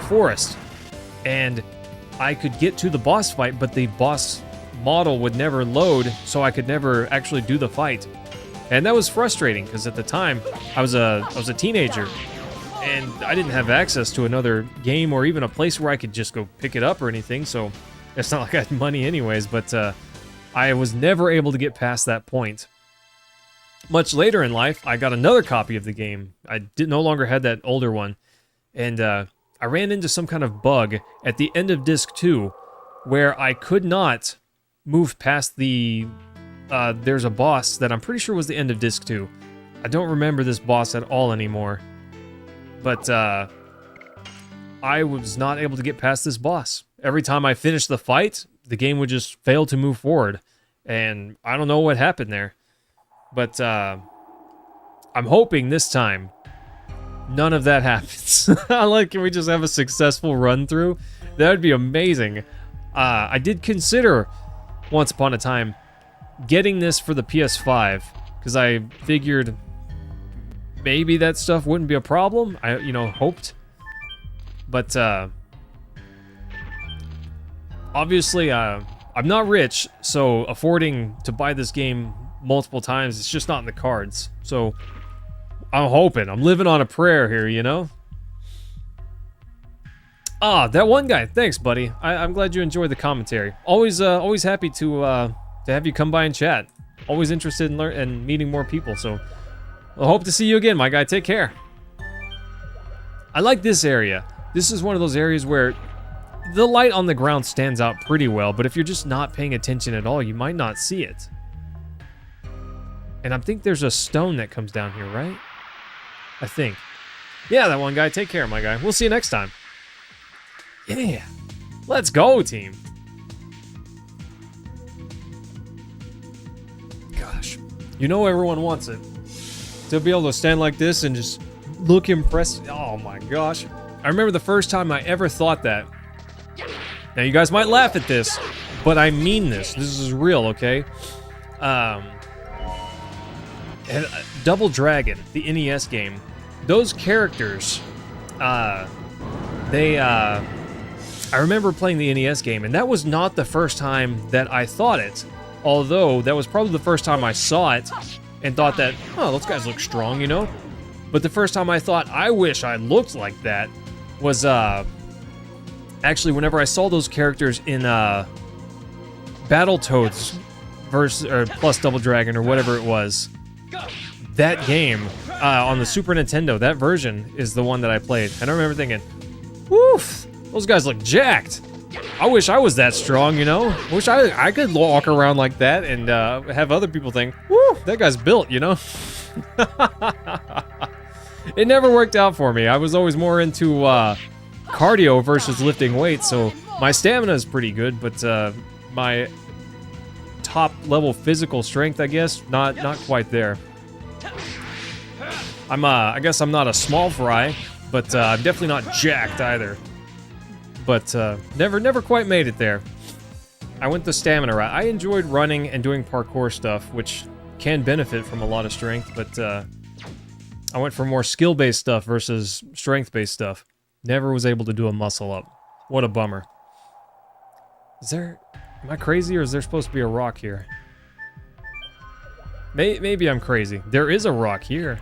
forest. And I could get to the boss fight, but the boss model would never load, so I could never actually do the fight. And that was frustrating, because at the time, I was a teenager. And I didn't have access to another game or even a place where I could just go pick it up or anything, so it's not like I had money anyways, but I was never able to get past that point. Much later in life, I got another copy of the game. I no longer had that older one, and I ran into some kind of bug at the end of Disc 2 where I could not move past the... there's a boss that I'm pretty sure was the end of Disc 2. I don't remember this boss at all anymore. But, I was not able to get past this boss. Every time I finished the fight, the game would just fail to move forward. And I don't know what happened there. But, I'm hoping this time none of that happens. Like, can we just have a successful run through? That would be amazing. I did consider, once upon a time, getting this for the PS5. Because I figured... maybe that stuff wouldn't be a problem. I, hoped. But, obviously, I'm not rich, so affording to buy this game multiple times, it's just not in the cards. So, I'm hoping. I'm living on a prayer here, you know? Ah, that one guy. Thanks, buddy. I'm glad you enjoyed the commentary. Always happy to have you come by and chat. Always interested in and meeting more people, so I hope to see you again, my guy. Take care. I like this area. This is one of those areas where the light on the ground stands out pretty well, but if you're just not paying attention at all, you might not see it. And I think there's a stone that comes down here, right? I think. Yeah, that one guy. Take care, my guy. We'll see you next time. Yeah. Let's go, team. Gosh. You know everyone wants it. To be able to stand like this and just look impressive. Oh my gosh. I remember the first time I ever thought that. Now you guys might laugh at this, but I mean this. This is real, okay? Double Dragon, the NES game. Those characters, I remember playing the NES game, and that was not the first time that I thought it. Although, that was probably the first time I saw it and thought that, oh, those guys look strong, you know? But the first time I thought, I wish I looked like that, was, actually whenever I saw those characters in, Battletoads plus Double Dragon, or whatever it was. That game, on the Super Nintendo, that version is the one that I played. And I remember thinking, woof, those guys look jacked. I wish I was that strong, you know? I wish I could walk around like that and have other people think, woo, that guy's built, you know? It never worked out for me. I was always more into cardio versus lifting weights, so my stamina is pretty good, but my top level physical strength, I guess, not quite there. I guess I'm not a small fry, but I'm definitely not jacked either. But never quite made it there. I went the stamina route. I enjoyed running and doing parkour stuff, which can benefit from a lot of strength, but I went for more skill-based stuff versus strength-based stuff. Never was able to do a muscle-up. What a bummer. Am I crazy, or is there supposed to be a rock here? Maybe I'm crazy. There is a rock here.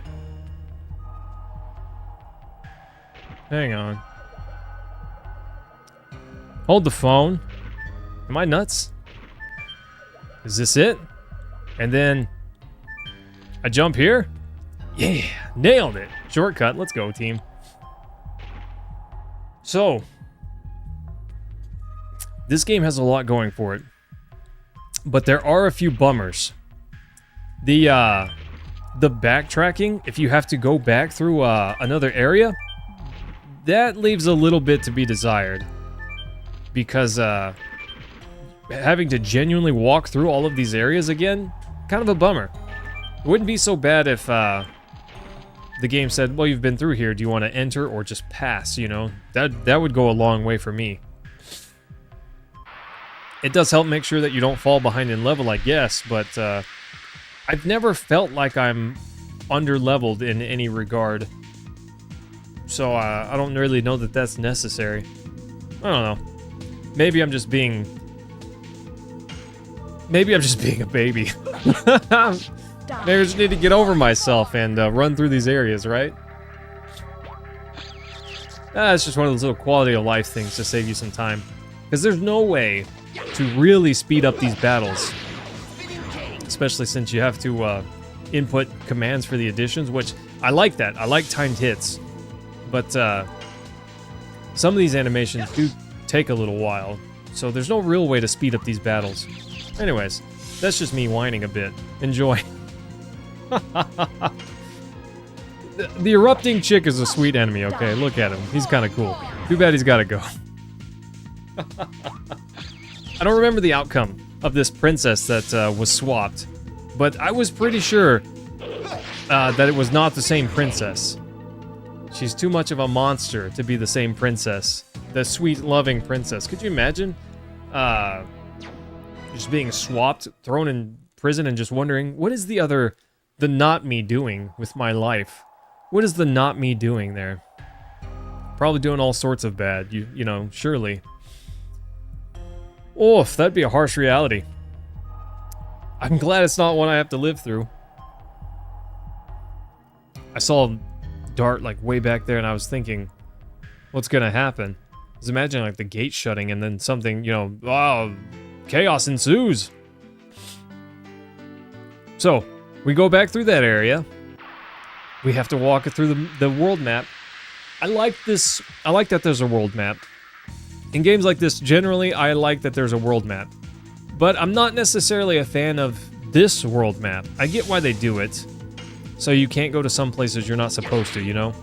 Hang on. Hold the phone. Am I nuts? Is this it? And then I jump here? Yeah, nailed it. Shortcut, let's go, team. So, this game has a lot going for it, but there are a few bummers. The backtracking, if you have to go back through another area, that leaves a little bit to be desired. Because having to genuinely walk through all of these areas again, kind of a bummer. It wouldn't be so bad if the game said, well, you've been through here, do you want to enter or just pass, you know? That would go a long way for me. It does help make sure that you don't fall behind in level, I guess, but I've never felt like I'm under-leveled in any regard. So I don't really know that that's necessary. I don't know. Maybe I'm just being a baby. Maybe I just need to get over myself and run through these areas, right? It's just one of those little quality of life things to save you some time. Because there's no way to really speed up these battles. Especially since you have to input commands for the additions, which I like that. I like timed hits. But some of these animations do take a little while, so there's no real way to speed up these battles. Anyways, that's just me whining a bit. Enjoy. The erupting chick is a sweet enemy, okay? Look at him. He's kind of cool. Too bad he's got to go. I don't remember the outcome of this princess that was swapped, but I was pretty sure that it was not the same princess. She's too much of a monster to be the same princess. The sweet, loving princess. Could you imagine? Just being swapped, thrown in prison, and just wondering, what is the not me doing with my life? What is the not me doing there? Probably doing all sorts of bad, you know, surely. Oof, that'd be a harsh reality. I'm glad it's not one I have to live through. I saw Dart like way back there, and I was thinking, what's gonna happen? I was imagining like the gate shutting, and then something, you know, wow, chaos ensues. So we go back through that area. We have to walk it through the world map. I like this. I like that there's a world map. In games like this, generally, I like that there's a world map. But I'm not necessarily a fan of this world map. I get why they do it. So you can't go to some places you're not supposed to, you know?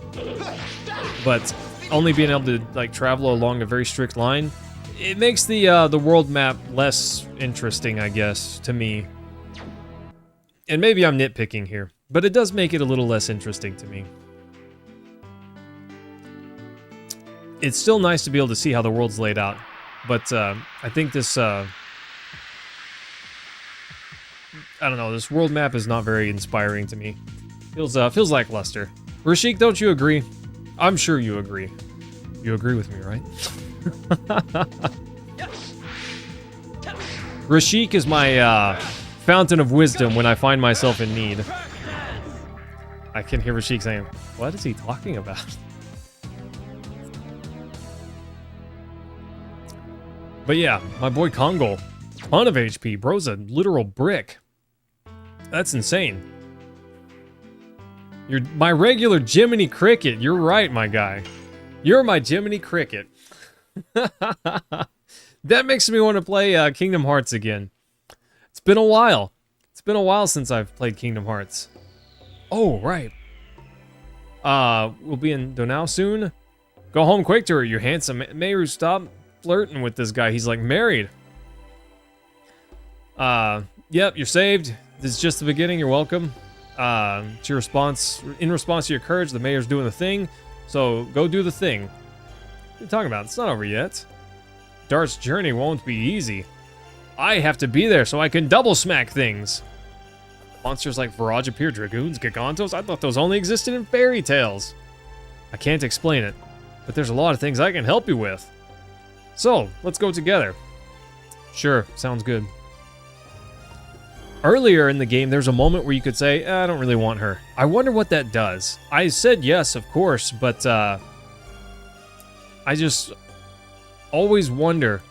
But only being able to, like, travel along a very strict line, it makes the world map less interesting, I guess, to me. And maybe I'm nitpicking here, but it does make it a little less interesting to me. It's still nice to be able to see how the world's laid out, but I think this, I don't know, this world map is not very inspiring to me. Feels lackluster. Rashik, don't you agree? I'm sure you agree. You agree with me, right? Rashik is my fountain of wisdom when I find myself in need. I can hear Rashik saying, "What is he talking about?" But yeah, my boy Congo, ton of HP, bro's a literal brick. That's insane. You're my regular Jiminy Cricket. You're right, my guy. You're my Jiminy Cricket. That makes me want to play Kingdom Hearts again. It's been a while. It's been a while since I've played Kingdom Hearts. Oh, right. We'll be in Donau soon. Go home quick to her, you handsome Mayor. Stop flirting with this guy. He's like married. Yep, you're saved. This is just the beginning. You're welcome. It's your response. In response to your courage, the mayor's doing the thing. So go do the thing. What are you talking about? It's not over yet. Dart's journey won't be easy. I have to be there so I can double smack things. Monsters like Viraj appear, Dragoons, Gigantos. I thought those only existed in fairy tales. I can't explain it, but there's a lot of things I can help you with. So, let's go together. Sure, sounds good. Earlier in the game, there's a moment where you could say, I don't really want her. I wonder what that does. I said yes, of course, but I just always wonder,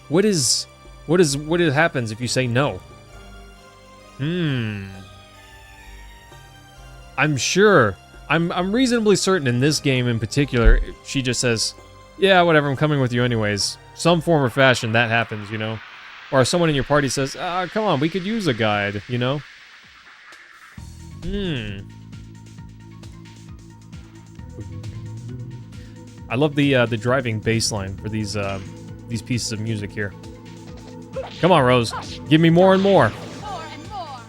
what happens if you say no? I'm sure. I'm reasonably certain in this game in particular, she just says, yeah, whatever, I'm coming with you anyways. Some form or fashion, that happens, you know? Or someone in your party says, come on, we could use a guide, you know? I love the driving bass line for these pieces of music here. Come on, Rose. Give me more and more. More and more.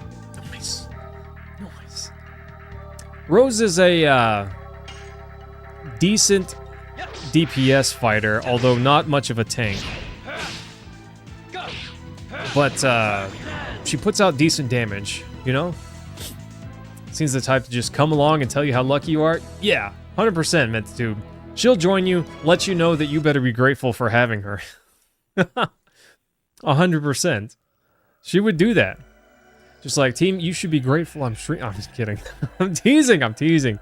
Nice. Nice. Rose is a decent DPS fighter, although not much of a tank. But she puts out decent damage, you know? Seems the type to just come along and tell you how lucky you are. Yeah, 100% Metitude. She'll join you, let you know that you better be grateful for having her. 100%. She would do that. Just like, team, you should be grateful. I'm just kidding. I'm teasing.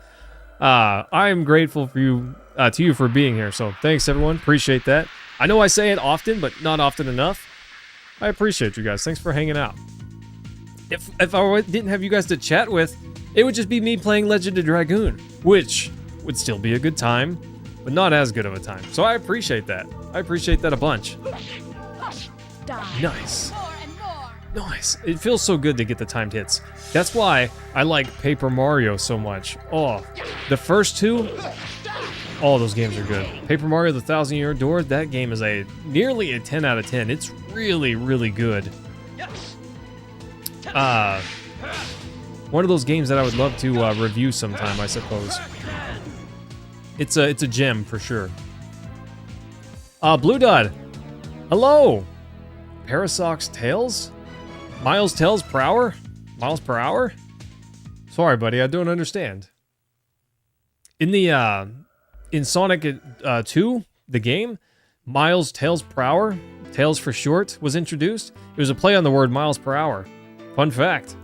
I am grateful for you, to you for being here. So thanks, everyone. Appreciate that. I know I say it often, but not often enough. I appreciate you guys. Thanks for hanging out. If I didn't have you guys to chat with, it would just be me playing Legend of Dragoon, which would still be a good time, but not as good of a time. So I appreciate that. I appreciate that a bunch. Nice. More and more. Nice. It feels so good to get the timed hits. That's why I like Paper Mario so much. Oh, the first two, all those games are good. Paper Mario: The Thousand-Year Door, that game is nearly a 10 out of 10. It's really, really good. One of those games that I would love to review sometime, I suppose. It's a gem for sure. Blue Dot, hello. Parasox Tails? Miles Tails per hour? Miles per hour? Sorry, buddy, I don't understand. In the in Sonic 2, the game, Miles Tails per hour, Tails for short, was introduced. It was a play on the word miles per hour. Fun fact.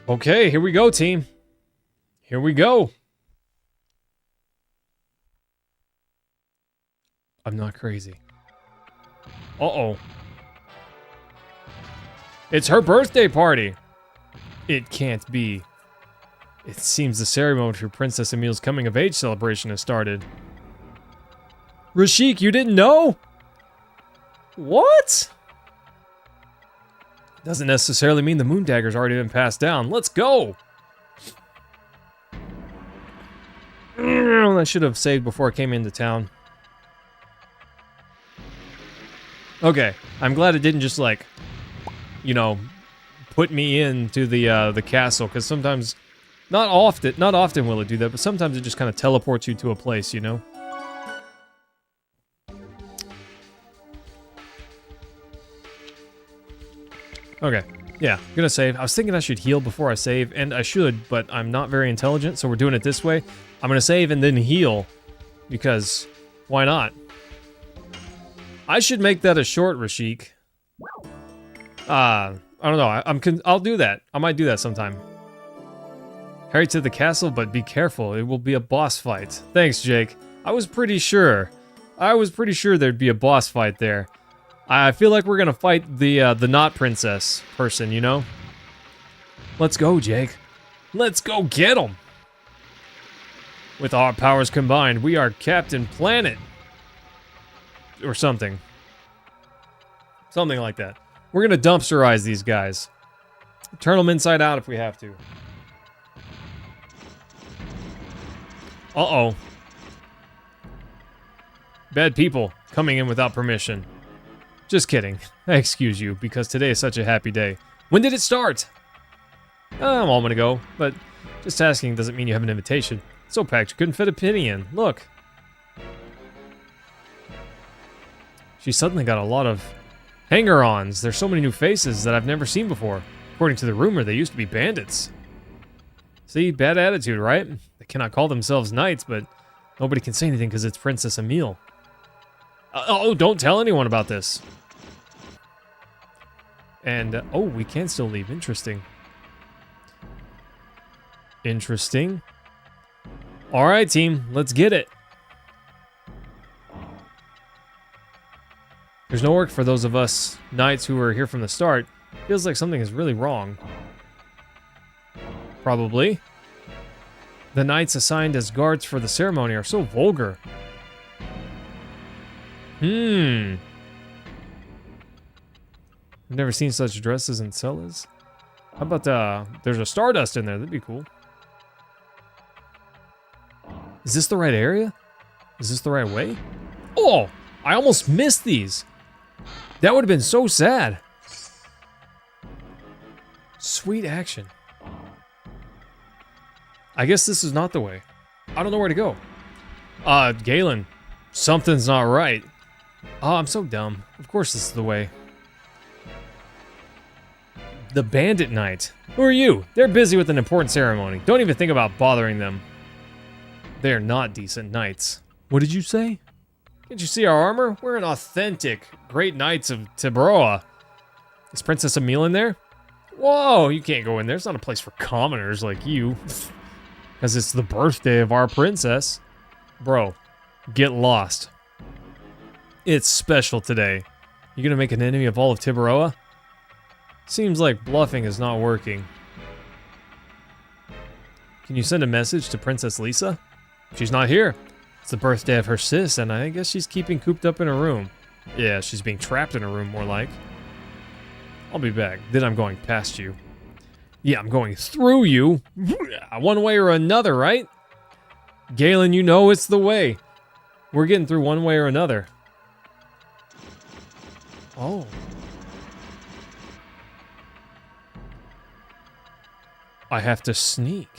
Okay, here we go, team. Here we go. I'm not crazy. Uh-oh. It's her birthday party. It can't be. It seems the ceremony for Princess Emil's coming of age celebration has started. Rashik, you didn't know? What? Doesn't necessarily mean the moon dagger's already been passed down. Let's go! I should have saved before I came into town. Okay, I'm glad it didn't just like, you know, put me into the castle, because sometimes, not often will it do that, but sometimes it just kind of teleports you to a place, you know? Okay, yeah, I'm gonna save. I was thinking I should heal before I save, and I should, but I'm not very intelligent, so we're doing it this way. I'm gonna save and then heal, because why not? I should make that a short Rashik. I don't know. I'll do that. I might do that sometime. Hurry to the castle, but be careful. It will be a boss fight. Thanks, Jake. I was pretty sure. There'd be a boss fight there. I feel like we're gonna fight the not princess person, you know? Let's go, Jake. Let's go get him. With our powers combined, we are Captain Planet. Or something. Something like that. We're gonna dumpsterize these guys. Turn them inside out if we have to. Uh-oh. Bad people coming in without permission. Just kidding. I excuse you, because today is such a happy day. When did it start? A moment ago, but just asking doesn't mean you have an invitation. So packed you couldn't fit a penny in. Look. She suddenly got a lot of hanger-ons. There's so many new faces that I've never seen before. According to the rumor, they used to be bandits. See, bad attitude, right? They cannot call themselves knights, but nobody can say anything because it's Princess Emil. Oh, don't tell anyone about this. And, oh, we can still leave. Interesting. Interesting. Alright, team. Let's get it. There's no work for those of us knights who were here from the start. Feels like something is really wrong. Probably. The knights assigned as guards for the ceremony are so vulgar. I've never seen such dresses and cellars. How about, there's a Stardust in there. That'd be cool. Is this the right area? Is this the right way? Oh, I almost missed these. That would have been so sad. Sweet action. I guess this is not the way. I don't know where to go. Galen, something's not right. Oh, I'm so dumb. Of course this is the way. The Bandit Knight. Who are you? They're busy with an important ceremony. Don't even think about bothering them. They're not decent knights. What did you say? Can't you see our armor? We're an authentic great knights of Tibroa. Is Princess Emil in there? Whoa, you can't go in there. It's not a place for commoners like you. Because it's the birthday of our princess. Bro, get lost. It's special today. You gonna make an enemy of all of Tibroa? Seems like bluffing is not working. Can you send a message to Princess Lisa? She's not here. It's the birthday of her sis, and I guess she's keeping cooped up in her room. Yeah, she's being trapped in her room, more like. I'll be back. Then I'm going past you. Yeah, I'm going through you. One way or another, right? Galen, you know it's the way. We're getting through one way or another. Oh. I have to sneak.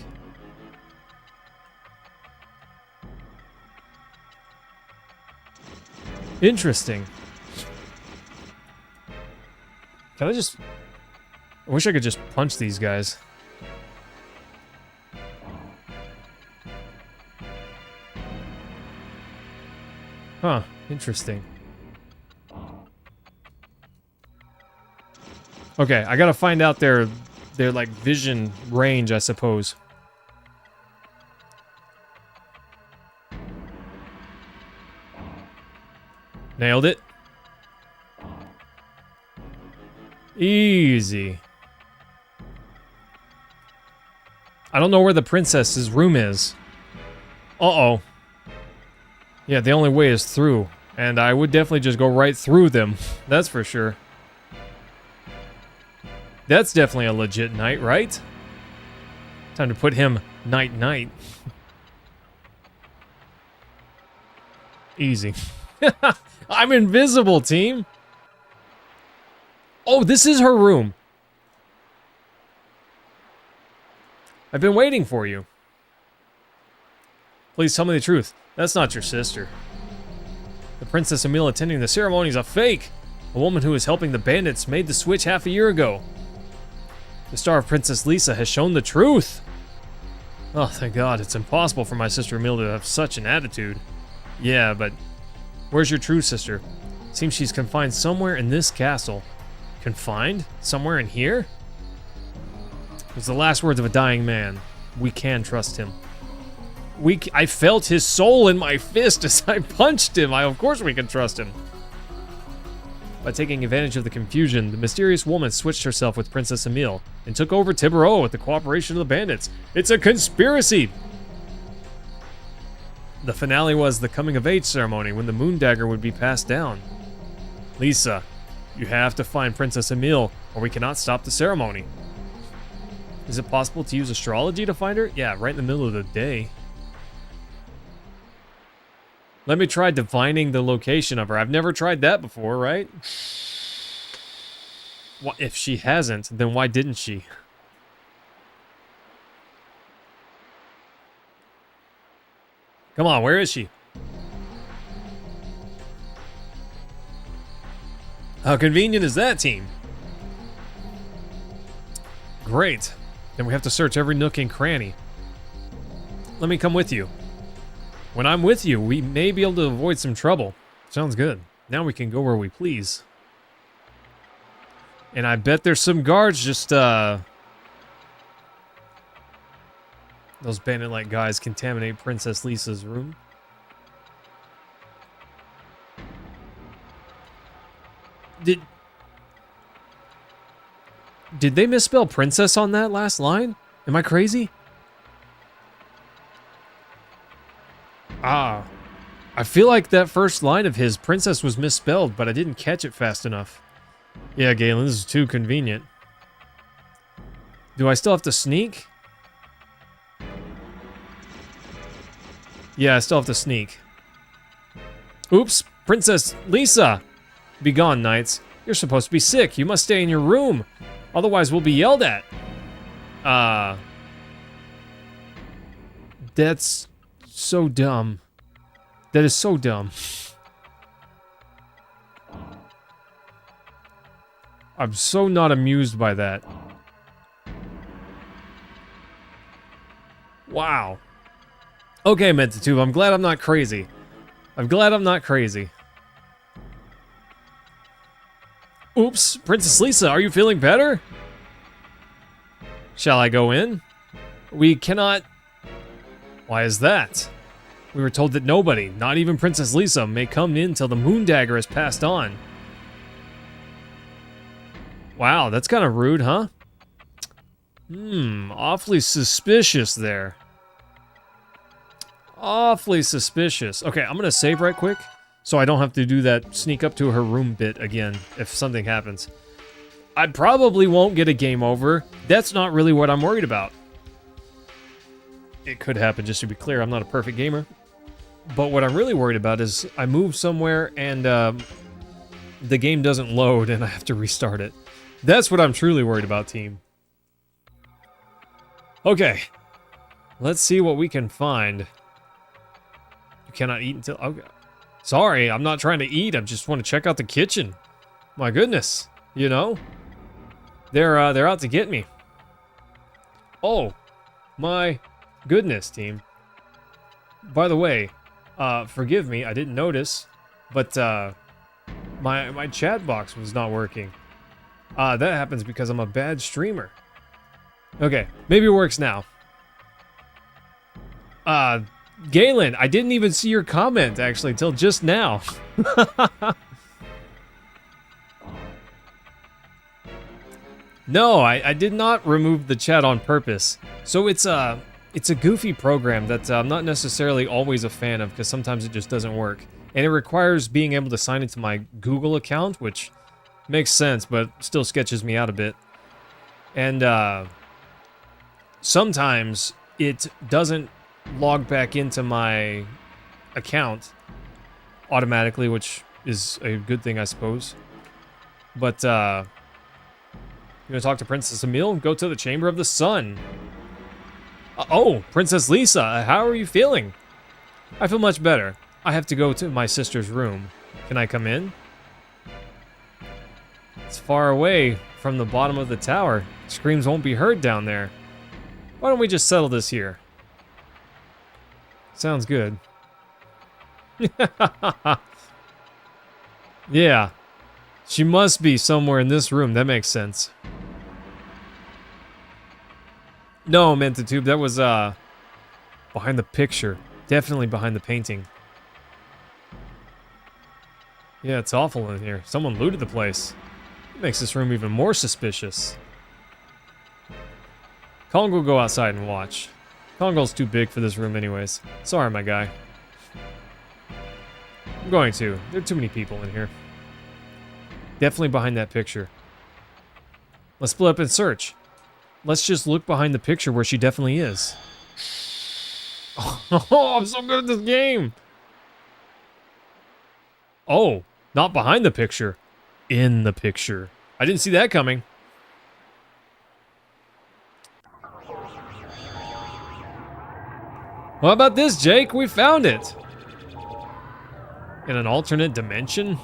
Interesting. Can I just... I wish I could just punch these guys. Huh, interesting. Okay, I gotta find out their their like vision range, I suppose. Nailed it. Easy. I don't know where the princess's room is. Uh-oh. Yeah, the only way is through. And I would definitely just go right through them. That's for sure. That's definitely a legit knight, right? Time to put him night-night. Easy. I'm invisible, team. Oh, this is her room. I've been waiting for you. Please tell me the truth. That's not your sister. The Princess Emile attending the ceremony is a fake. A woman who is helping the bandits made the switch half a year ago. The star of Princess Lisa has shown the truth. Oh, thank God. It's impossible for my sister Emile to have such an attitude. Yeah, but where's your true sister? Seems she's confined somewhere in this castle. Confined? Somewhere in here? It was the last words of a dying man. We can trust him. I felt his soul in my fist as I punched him. Of course we can trust him. By taking advantage of the confusion, the mysterious woman switched herself with Princess Emile and took over Tiburon with the cooperation of the bandits. It's a conspiracy! The finale was the coming-of-age ceremony when the moon dagger would be passed down. Lisa, you have to find Princess Emile or we cannot stop the ceremony. Is it possible to use astrology to find her? Yeah, right in the middle of the day. Let me try divining the location of her. I've never tried that before, right? What if she hasn't, then why didn't she? Come on, where is she? How convenient is that, team? Great. Then we have to search every nook and cranny. Let me come with you. When I'm with you, we may be able to avoid some trouble. Sounds good. Now we can go where we please. And I bet there's some guards just, those bandit-like guys contaminate Princess Lisa's room. Did they misspell princess on that last line? Am I crazy? Ah. I feel like that first line of his, princess, was misspelled, but I didn't catch it fast enough. Yeah, Galen, this is too convenient. Do I still have to sneak? Yeah, I still have to sneak. Oops, Princess Lisa! Be gone, knights. You're supposed to be sick. You must stay in your room. Otherwise, we'll be yelled at. That's so dumb. That is so dumb. I'm so not amused by that. Wow. Okay, Mentatube, I'm glad I'm not crazy. I'm glad I'm not crazy. Oops, Princess Lisa, are you feeling better? Shall I go in? We cannot... Why is that? We were told that nobody, not even Princess Lisa, may come in till the moon dagger is passed on. Wow, that's kind of rude, huh? Awfully suspicious there. Awfully suspicious. Okay, I'm gonna save right quick, so I don't have to do that sneak up to her room bit again if something happens. I probably won't get a game over. That's not really what I'm worried about. It could happen, just to be clear. I'm not a perfect gamer. But what I'm really worried about is I move somewhere and the game doesn't load and I have to restart it. That's what I'm truly worried about, team. Okay. Let's see what we can find. You cannot eat until... Okay. Sorry, I'm not trying to eat. I just want to check out the kitchen. My goodness. You know? They're out to get me. Oh. My goodness, team. By the way, forgive me, I didn't notice, but my chat box was not working. That happens because I'm a bad streamer. Okay, maybe it works now. Galen, I didn't even see your comment, actually, till just now. No, I did not remove the chat on purpose. So it's a goofy program that I'm not necessarily always a fan of, because sometimes it just doesn't work. And it requires being able to sign into my Google account, which makes sense, but still sketches me out a bit. And sometimes it doesn't log back into my account automatically, which is a good thing, I suppose. But you gonna talk to Princess Emile? Go to the Chamber of the Sun. Oh, Princess Lisa, how are you feeling? I feel much better. I have to go to my sister's room. Can I come in? It's far away from the bottom of the tower. Screams won't be heard down there. Why don't we just settle this here? Sounds good. Yeah. She must be somewhere in this room. That makes sense. No, Mentatube, that was, behind the picture. Definitely behind the painting. Yeah, it's awful in here. Someone looted the place. It makes this room even more suspicious. Kong will go outside and watch. Kongol's too big for this room anyways. Sorry, my guy. I'm going to. There are too many people in here. Definitely behind that picture. Let's split up and search. Let's just look behind the picture where she definitely is. Oh, I'm so good at this game. Oh, not behind the picture. In the picture. I didn't see that coming. Well, how about this, Jake? We found it. In an alternate dimension?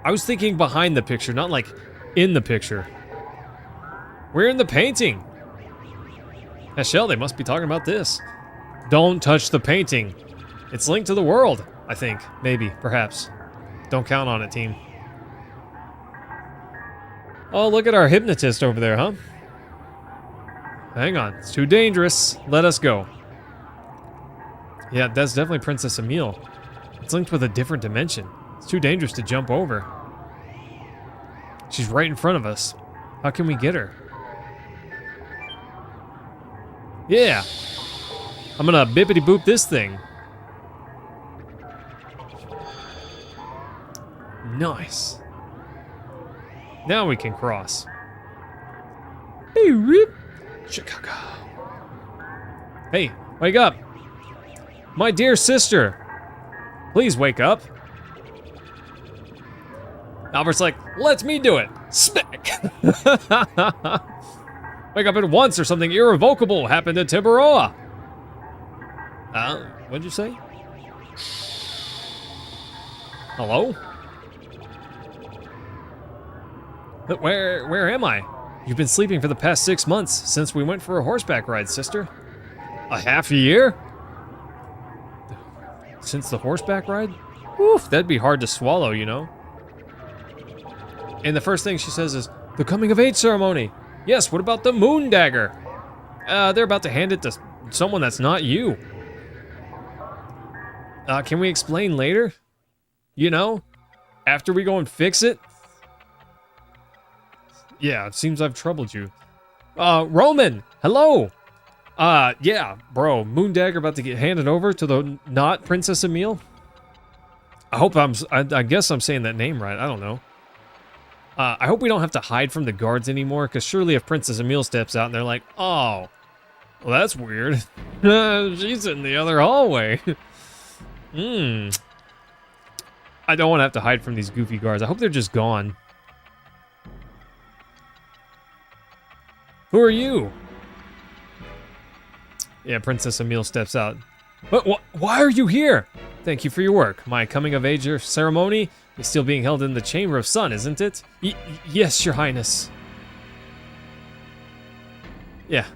I was thinking behind the picture, not like in the picture. We're in the painting. Heshell, they must be talking about this. Don't touch the painting. It's linked to the world, I think. Maybe, perhaps. Don't count on it, team. Oh, look at our hypnotist over there, huh? Hang on, it's too dangerous. Let us go. Yeah, that's definitely Princess Emile. It's linked with a different dimension. It's too dangerous to jump over. She's right in front of us. How can we get her? Yeah. I'm gonna bippity boop this thing. Nice. Now we can cross. Hey, rip. Chicago. Hey, wake up. My dear sister. Please wake up. Albert's like, let me do it. Smack. Wake up at once or something irrevocable happened to Tiburoa. What'd you say? Hello? Where am I? You've been sleeping for the past 6 months since we went for a horseback ride, sister. A half a year? Since the horseback ride? Oof, that'd be hard to swallow, you know? And the first thing she says is, the coming of age ceremony. Yes, what about the moon dagger? They're about to hand it to someone that's not you. Can we explain later? You know? After we go and fix it? Yeah, it seems I've troubled you. Roman, hello! Yeah, bro, moon dagger about to get handed over to the not Princess Emile? I guess I'm saying that name right, I don't know. I hope we don't have to hide from the guards anymore, because surely if Princess Emile steps out and they're like, oh, well, that's weird. She's in the other hallway. I don't want to have to hide from these goofy guards. I hope they're just gone. Who are you? Yeah, Princess Emile steps out. Why are you here? Thank you for your work. My coming of age ceremony is still being held in the Chamber of Sun, isn't it? Yes, Your Highness. Yeah.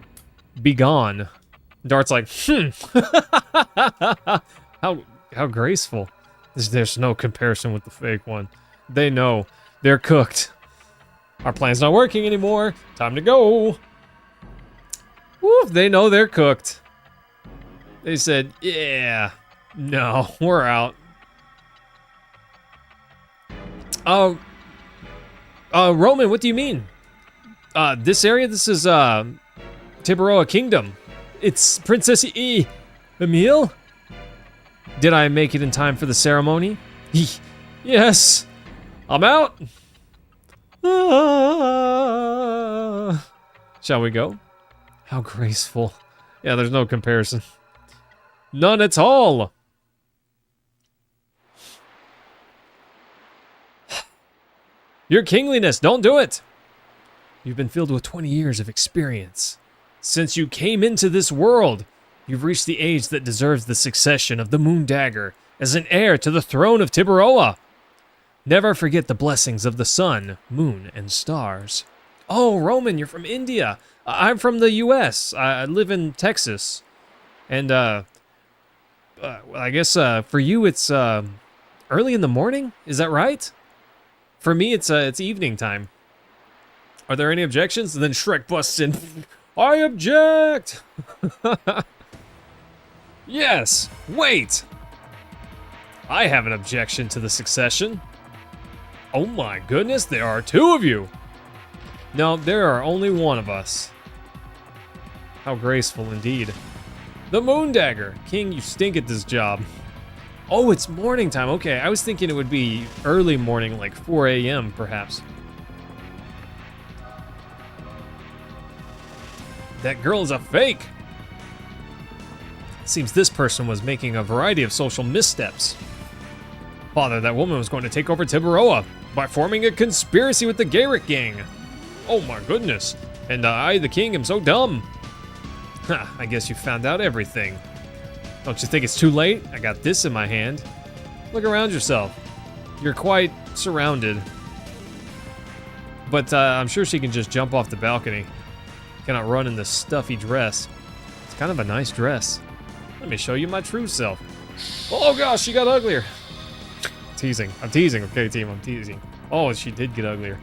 Be gone. Dart's like, How graceful. There's no comparison with the fake one. They know. They're cooked. Our plan's not working anymore. Time to go. Woo, they know they're cooked. They said, yeah, no, we're out. Roman, what do you mean? This area, this is, Tiburoa Kingdom. It's Princess Emile? Did I make it in time for the ceremony? Yes. I'm out. Shall we go? How graceful. Yeah, there's no comparison. None at all. Your kingliness, don't do it. You've been filled with 20 years of experience. Since you came into this world, you've reached the age that deserves the succession of the Moon Dagger as an heir to the throne of Tiburoa. Never forget the blessings of the sun, moon, and stars. Oh, Roman, you're from India. I'm from the US. I live in Texas. And, I guess, for you it's, early in the morning? Is that right? For me, it's evening time. Are there any objections? And then Shrek busts in. I object! Yes, wait! I have an objection to the succession. Oh my goodness, there are two of you! No, there are only one of us. How graceful indeed. The Moon Dagger. King, you stink at this job. Oh, it's morning time. Okay, I was thinking it would be early morning, like 4 a.m. perhaps. That girl is a fake. Seems this person was making a variety of social missteps. Father, that woman was going to take over Tiburoa by forming a conspiracy with the Garrick gang. Oh my goodness. And I, the king, am so dumb. Ha, I guess you found out everything. Don't you think it's too late? I got this in my hand. Look around yourself. You're quite surrounded. But I'm sure she can just jump off the balcony. Cannot run in this stuffy dress. It's kind of a nice dress. Let me show you my true self. Oh gosh, she got uglier. Teasing. I'm teasing, okay, team, I'm teasing. Oh, she did get uglier.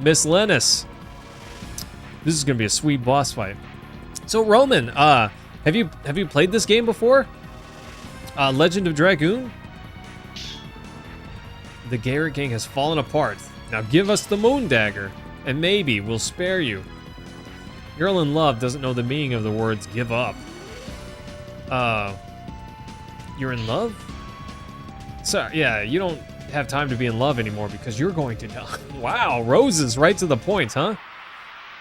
Miss Lennis. This is gonna be a sweet boss fight. So Roman, have you played this game before? Legend of Dragoon? The Garrick gang has fallen apart. Now give us the Moon Dagger, and maybe we'll spare you. Girl in love doesn't know the meaning of the words give up. You're in love? So, yeah, you don't have time to be in love anymore because you're going to die. Wow, roses right to the point, huh?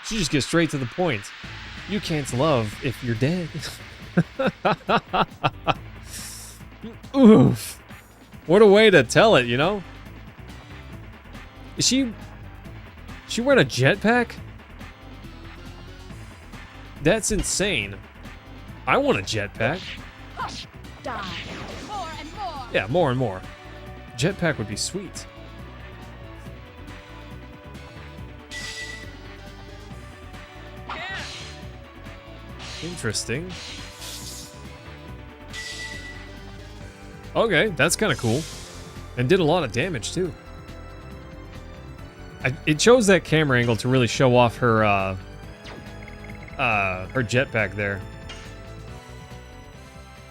She just gets straight to the point. You can't love if you're dead. Oof. What a way to tell it, you know? Is she wearing a jetpack? That's insane. I want a jetpack. Die. More and more. Yeah, more and more. Jetpack would be sweet. Interesting. Okay, that's kind of cool. And did a lot of damage too. It chose that camera angle to really show off her jetpack there.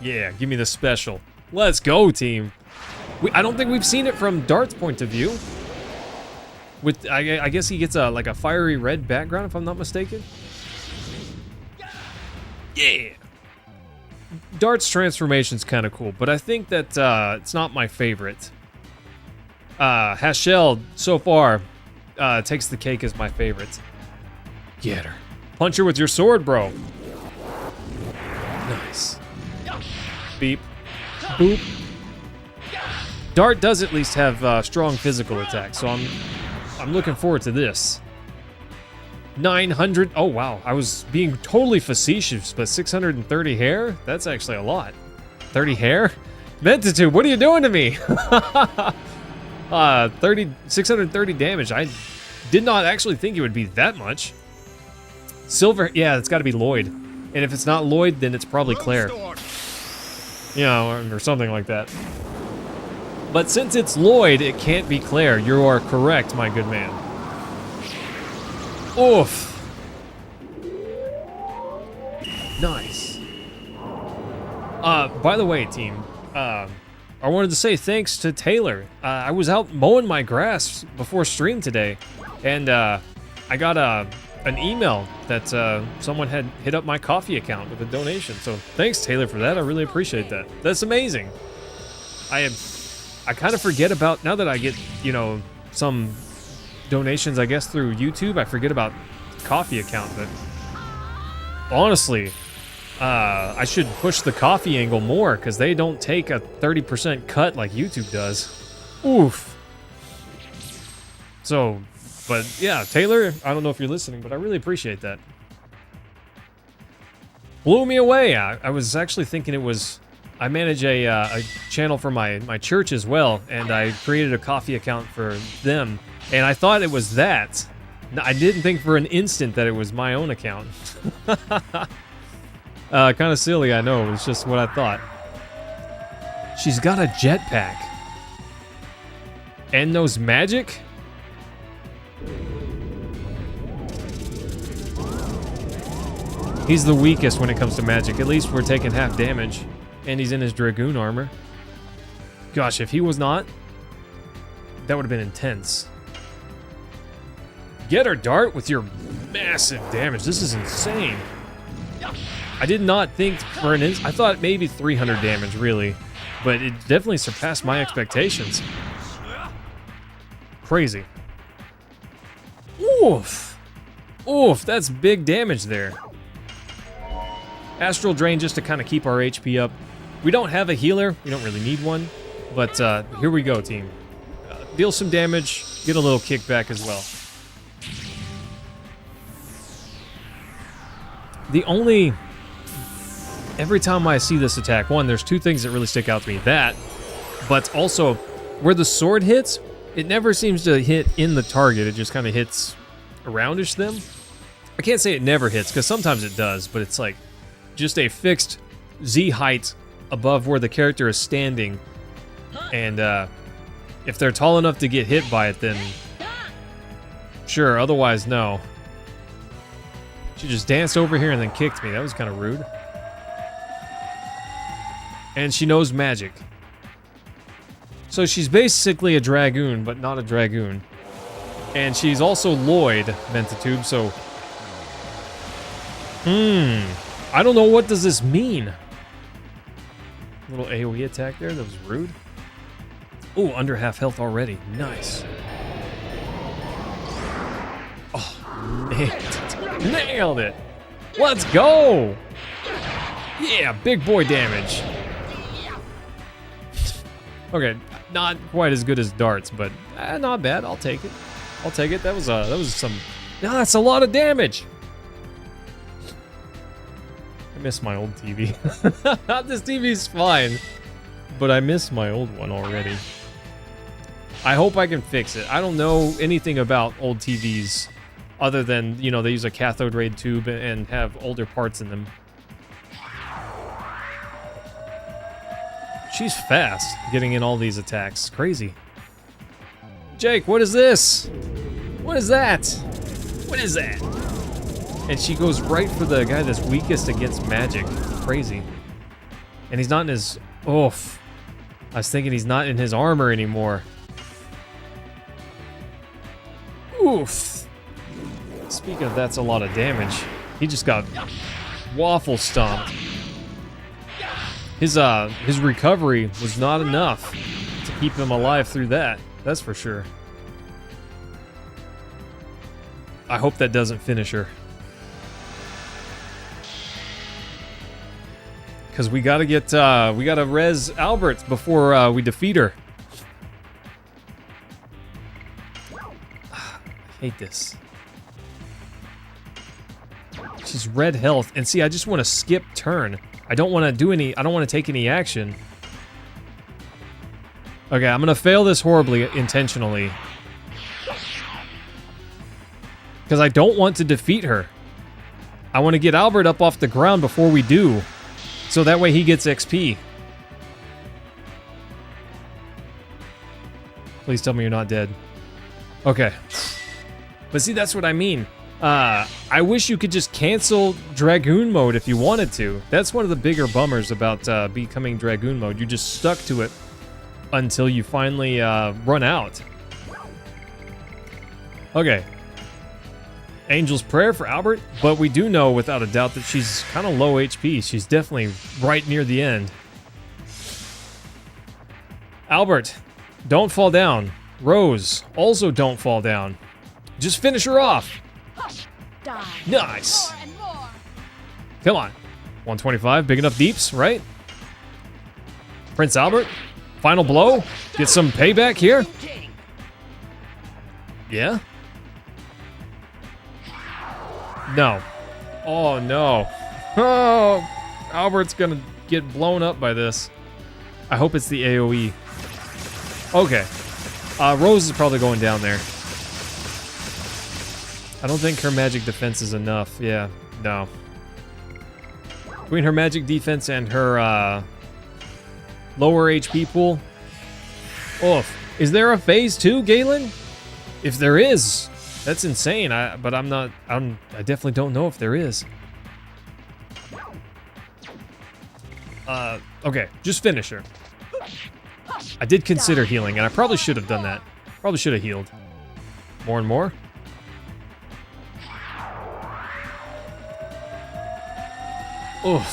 Yeah, give me the special. Let's go, team. I don't think we've seen it from Dart's point of view. With I guess he gets like a fiery red background, if I'm not mistaken. Yeah. Dart's transformation's kind of cool, but I think that it's not my favorite. Hashel so far takes the cake as my favorite. Get her. Punch her with your sword, bro. Nice. Beep. Boop. Dart does at least have strong physical attacks, so I'm looking forward to this. 900. Oh wow, I was being totally facetious, but 630 hair? That's actually a lot. 30 hair? Mentitude, what are you doing to me? 630 damage. I did not actually think it would be that much. Silver, yeah, it's got to be Lloyd. And if it's not Lloyd, then it's probably Claire. You know, or something like that. But since it's Lloyd, it can't be Claire. You are correct, my good man. Oof. Nice. By the way, team, I wanted to say thanks to Taylor. I was out mowing my grass before stream today, and I got an email that someone had hit up my coffee account with a donation. So thanks, Taylor, for that. I really appreciate that. That's amazing. I kind of forget about, now that I get, you know, some donations, I guess, through YouTube, I forget about the coffee account, but honestly, I should push the coffee angle more, because they don't take a 30% cut like YouTube does. Oof. So, but yeah, Taylor, I don't know if you're listening, but I really appreciate that. Blew me away. I was actually thinking it was, I manage a channel for my church as well, and I created a coffee account for them, and I thought it was that. I didn't think for an instant that it was my own account. Kind of silly, I know. It's just what I thought. She's got a jetpack. And knows magic? He's the weakest when it comes to magic. At least we're taking half damage. And he's in his Dragoon armor. Gosh, if he was not, that would have been intense. Get her, Dart, with your massive damage. This is insane. I did not think for an instant. I thought maybe 300 damage, really. But it definitely surpassed my expectations. Crazy. Oof. Oof, that's big damage there. Astral Drain just to kind of keep our HP up. We don't have a healer. We don't really need one. But here we go, team. Deal some damage. Get a little kickback as well. The only... Every time I see this attack, one, there's two things that really stick out to me. That, but also, where the sword hits, it never seems to hit in the target. It just kind of hits aroundish them. I can't say it never hits, because sometimes it does, but it's like just a fixed Z height above where the character is standing. And if they're tall enough to get hit by it, then sure, otherwise, no. She just danced over here and then kicked me. That was kind of rude. And she knows magic. So she's basically a Dragoon, but not a Dragoon. And she's also Lloyd, Mentatube, so... I don't know, what does this mean? Little AoE attack there, that was rude. Ooh, under half health already. Nice. Oh, nailed it. Nailed it. Let's go! Yeah, big boy damage. Okay, not quite as good as darts, but not bad. I'll take it. I'll take it. That was some. No, that's a lot of damage. I miss my old TV. This TV's fine, but I miss my old one already. I hope I can fix it. I don't know anything about old TVs, other than, you know, they use a cathode ray tube and have older parts in them. She's fast getting in all these attacks. Crazy. Jake, what is this? What is that? What is that? And she goes right for the guy that's weakest against magic. Crazy. And he's not in his... Oof. I was thinking he's not in his armor anymore. Oof. Speaking of that's a lot of damage. He just got waffle stomped. His recovery was not enough to keep him alive through that. That's for sure. I hope that doesn't finish her. Because we gotta get, we gotta res Albert before we defeat her. I hate this. She's red health. And see, I just want to skip turn. I don't want to do any, I don't want to take any action. Okay, I'm gonna fail this horribly intentionally. Because I don't want to defeat her. I want to get Albert up off the ground before we do. So that way he gets XP. Please tell me you're not dead. Okay. But see, that's what I mean. I wish you could just cancel Dragoon mode if you wanted to. That's one of the bigger bummers about becoming Dragoon mode. You're just stuck to it until you finally run out. Okay. Angel's Prayer for Albert, but we do know without a doubt that she's kind of low HP. She's definitely right near the end. Albert, don't fall down. Rose, also don't fall down. Just finish her off. Die. Nice. More and more. Come on. 125, big enough deeps, right? Prince Albert, final blow. Get some payback here. Yeah? No. Oh, no. Oh, Albert's gonna get blown up by this. I hope it's the AoE. Okay. Rose is probably going down there. I don't think her magic defense is enough. Yeah, no. Between her magic defense and her lower HP pool. Oof. Is there a phase 2, Galen? If there is, that's insane. But I definitely don't know if there is. Okay, just finish her. I did consider healing, and I probably should have done that. Probably should have healed. More and more. Oof.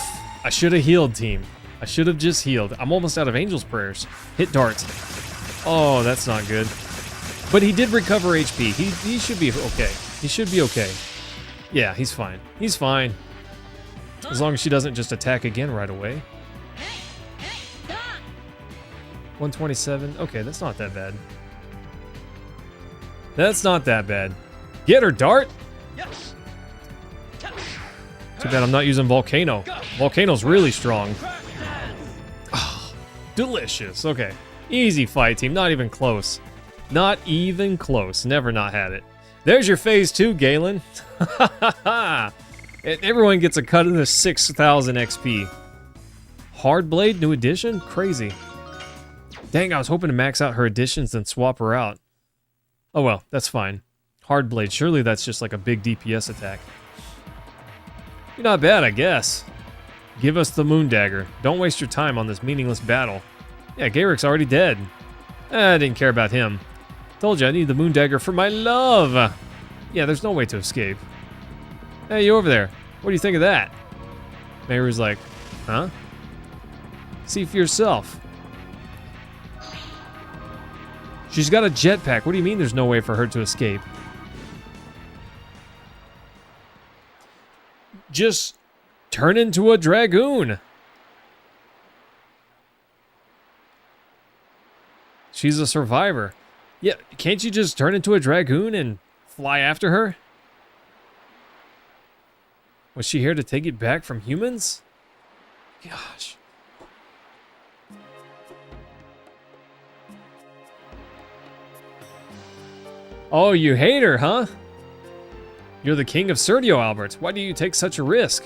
I should have healed, team. I should have just healed. I'm almost out of Angel's Prayers. Hit darts. Oh, that's not good. But he did recover HP. He should be okay. He should be okay. Yeah, he's fine. He's fine. As long as she doesn't just attack again right away. 127. Okay, that's not that bad. That's not that bad. Get her, Dart! Yes. Too bad I'm not using Volcano. Volcano's really strong. Oh, delicious. Okay. Easy fight, team. Not even close. Not even close. Never not had it. There's your phase 2, Galen. Everyone gets a cut of the 6,000 XP. Hard Blade, new edition? Crazy. Dang, I was hoping to max out her additions and swap her out. Oh well, that's fine. Hard Blade, surely that's just like a big DPS attack. You're not bad, I guess. Give us the Moon Dagger. Don't waste your time on this meaningless battle. Yeah, Garrick's already dead. I didn't care about him. Told you I need the Moon Dagger for my love. Yeah, there's no way to escape. Hey, you over there. What do you think of that? Mayru's like, huh? See for yourself. She's got a jetpack. What do you mean there's no way for her to escape? Just turn into a Dragoon. She's a survivor. Yeah, can't you just turn into a Dragoon and fly after her? Was she here to take it back from humans? Gosh. Oh, you hate her, huh? You're the king of Serdio, Albert. Why do you take such a risk?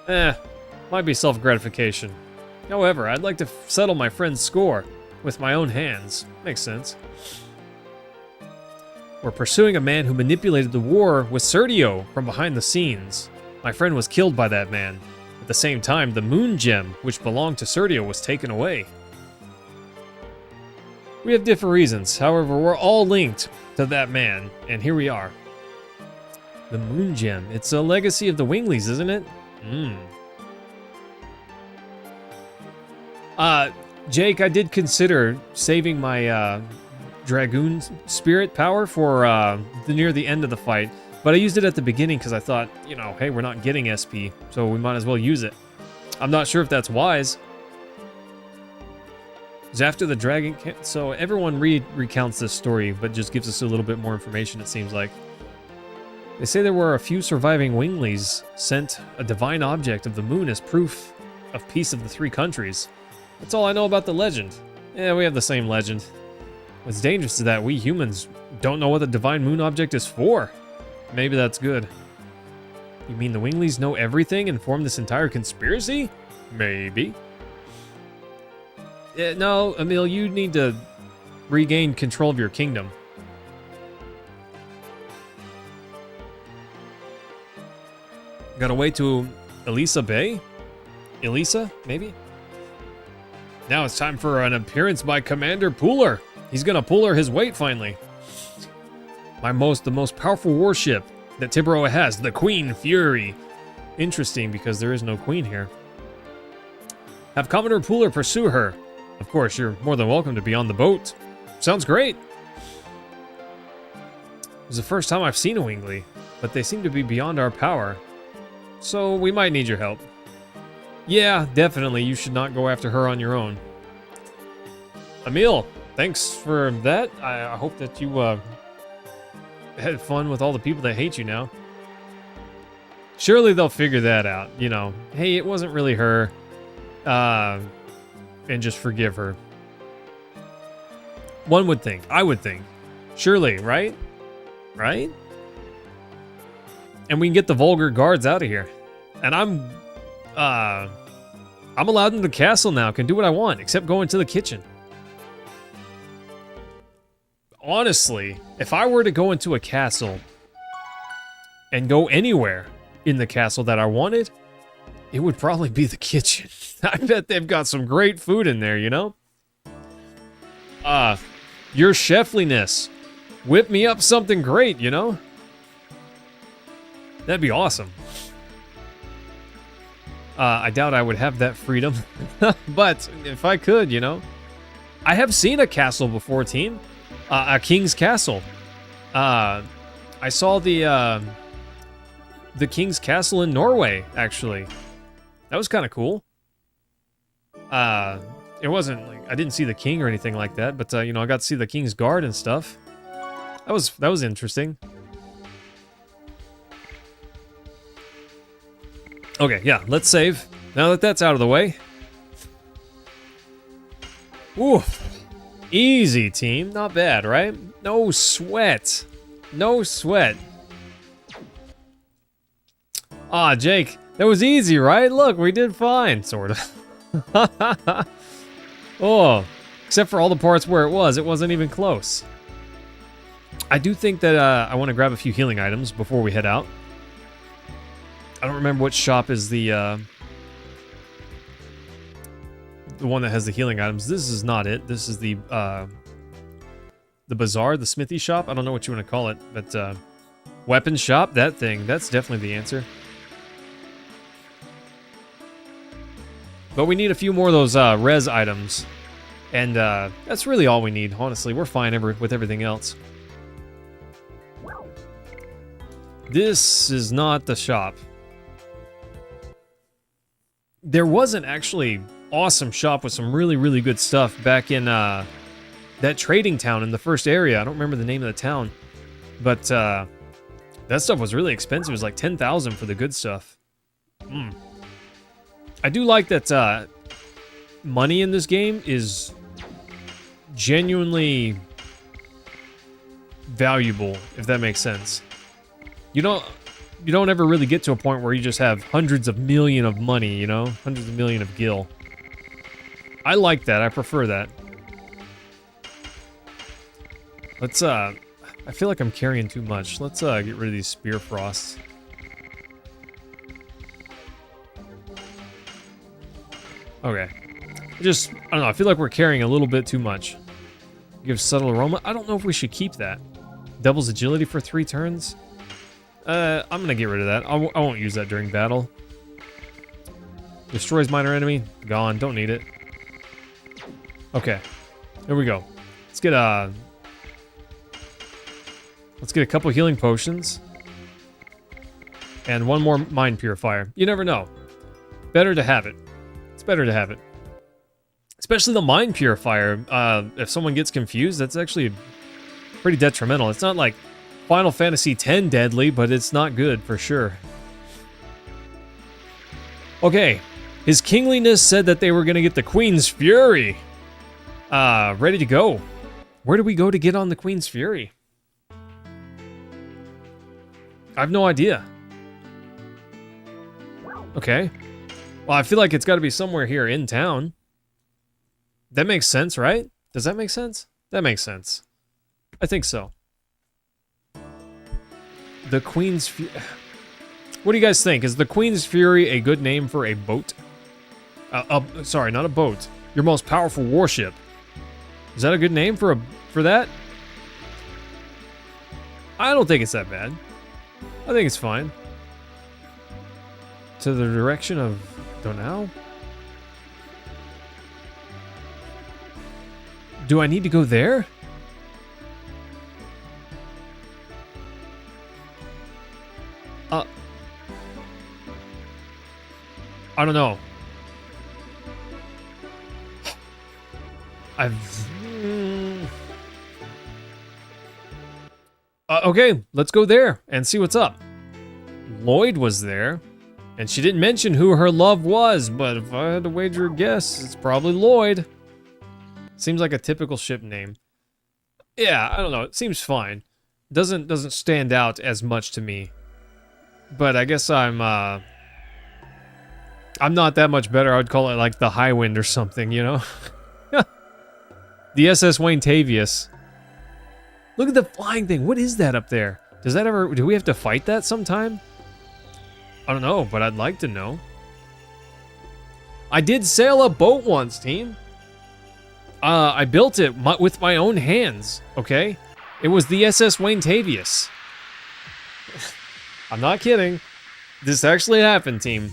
Might be self-gratification. However, I'd like to settle my friend's score with my own hands. Makes sense. We're pursuing a man who manipulated the war with Serdio from behind the scenes. My friend was killed by that man. At the same time, the Moon Gem, which belonged to Serdio, was taken away. We have different reasons. However, we're all linked to that man, and here we are. The Moon Gem. It's a legacy of the Winglies, isn't it? Jake, I did consider saving my Dragoon spirit power for near the end of the fight, but I used it at the beginning because I thought, you know, hey, we're not getting SP, so we might as well use it. I'm not sure if that's wise. It's after the dragon, so everyone recounts this story, but just gives us a little bit more information, it seems like. They say there were a few surviving Winglies sent a divine object of the moon as proof of peace of the three countries. That's all I know about the legend. Yeah, we have the same legend. What's dangerous is that we humans don't know what the divine moon object is for. Maybe that's good. You mean the Winglies know everything and form this entire conspiracy? Maybe. No, Emil, you need to regain control of your kingdom. Gotta wait to Elisa Bay? Elisa, maybe? Now it's time for an appearance by Commander Pooler. He's gonna Pooler his weight finally. The most powerful warship that Tiburoa has, the Queen Fury. Interesting, because there is no queen here. Have Commodore Pooler pursue her. Of course, you're more than welcome to be on the boat. Sounds great. It's the first time I've seen a Wingly, but they seem to be beyond our power. So we might need your help. Yeah, definitely, you should not go after her on your own. Emil, thanks for that. I hope that you had fun with all the people that hate you now. Surely they'll figure that out, you know. Hey, it wasn't really her. And just forgive her. One would think. I would think. Surely, right? Right? And we can get the vulgar guards out of here. And I'm allowed in the castle now. Can do what I want, except go into the kitchen. Honestly, if I were to go into a castle and go anywhere in the castle that I wanted, it would probably be the kitchen. I bet they've got some great food in there, you know? Your chefliness. Whip me up something great, you know? That'd be awesome. I doubt I would have that freedom. But if I could, you know? I have seen a castle before, team. A king's castle. I saw the king's castle in Norway, actually. That was kind of cool. It wasn't like I didn't see the king or anything like that, but you know, I got to see the king's guard and stuff. That was interesting. Okay, yeah, let's save. Now that that's out of the way. Ooh. Easy, team. Not bad, right? No sweat. No sweat. Ah, Jake, that was easy, right? Look, we did fine, sort of. Oh, except for all the parts where it wasn't even close. I do think that I want to grab a few healing items before we head out. I don't remember which shop is the one that has the healing items. This is not it. This is the bazaar, the smithy shop. I don't know what you want to call it, but weapon shop, that thing. That's definitely the answer. But we need a few more of those res items. And that's really all we need, honestly. We're fine with everything else. This is not the shop. There was an actually awesome shop with some really, really good stuff back in that trading town in the first area. I don't remember the name of the town. But that stuff was really expensive. It was like 10,000 for the good stuff. I do like that money in this game is genuinely valuable, if that makes sense. You don't ever really get to a point where you just have hundreds of million of money, you know? Hundreds of million of gil. I like that. I prefer that. Let's, I feel like I'm carrying too much. Let's, get rid of these spear frosts. Okay. I don't know, I feel like we're carrying a little bit too much. Gives subtle aroma. I don't know if we should keep that. Doubles agility for 3 turns. I'm gonna get rid of that. I won't use that during battle. Destroys minor enemy. Gone. Don't need it. Okay. Here we go. Let's get a couple healing potions. And one more mind purifier. You never know. Better to have it. It's better to have it. Especially the mind purifier. If someone gets confused, that's actually pretty detrimental. It's not like Final Fantasy X deadly, but it's not good for sure. Okay. His Kingliness said that they were going to get the Queen's Fury. Ready to go. Where do we go to get on the Queen's Fury? I have no idea. Okay. Well, I feel like it's got to be somewhere here in town. That makes sense, right? Does that make sense? That makes sense. I think so. The Queen's Fury. What do you guys think? Is the Queen's Fury a good name for a boat? Sorry, not a boat. Your most powerful warship. Is that a good name for that? I don't think it's that bad. I think it's fine. To the direction of Donau? Do I need to go there? I don't know. Okay, let's go there and see what's up. Lloyd was there, and she didn't mention who her love was, but if I had to wager a guess, it's probably Lloyd. Seems like a typical ship name. Yeah, I don't know. It seems fine. Doesn't stand out as much to me. But I guess I'm not that much better. I would call it like the High Wind or something, you know? The SS Wayne Tavius. Look at the flying thing. What is that up there? Do we have to fight that sometime? I don't know, but I'd like to know. I did sail a boat once, team. I built it with my own hands, okay? It was the SS Wayne Tavius. I'm not kidding. This actually happened, team.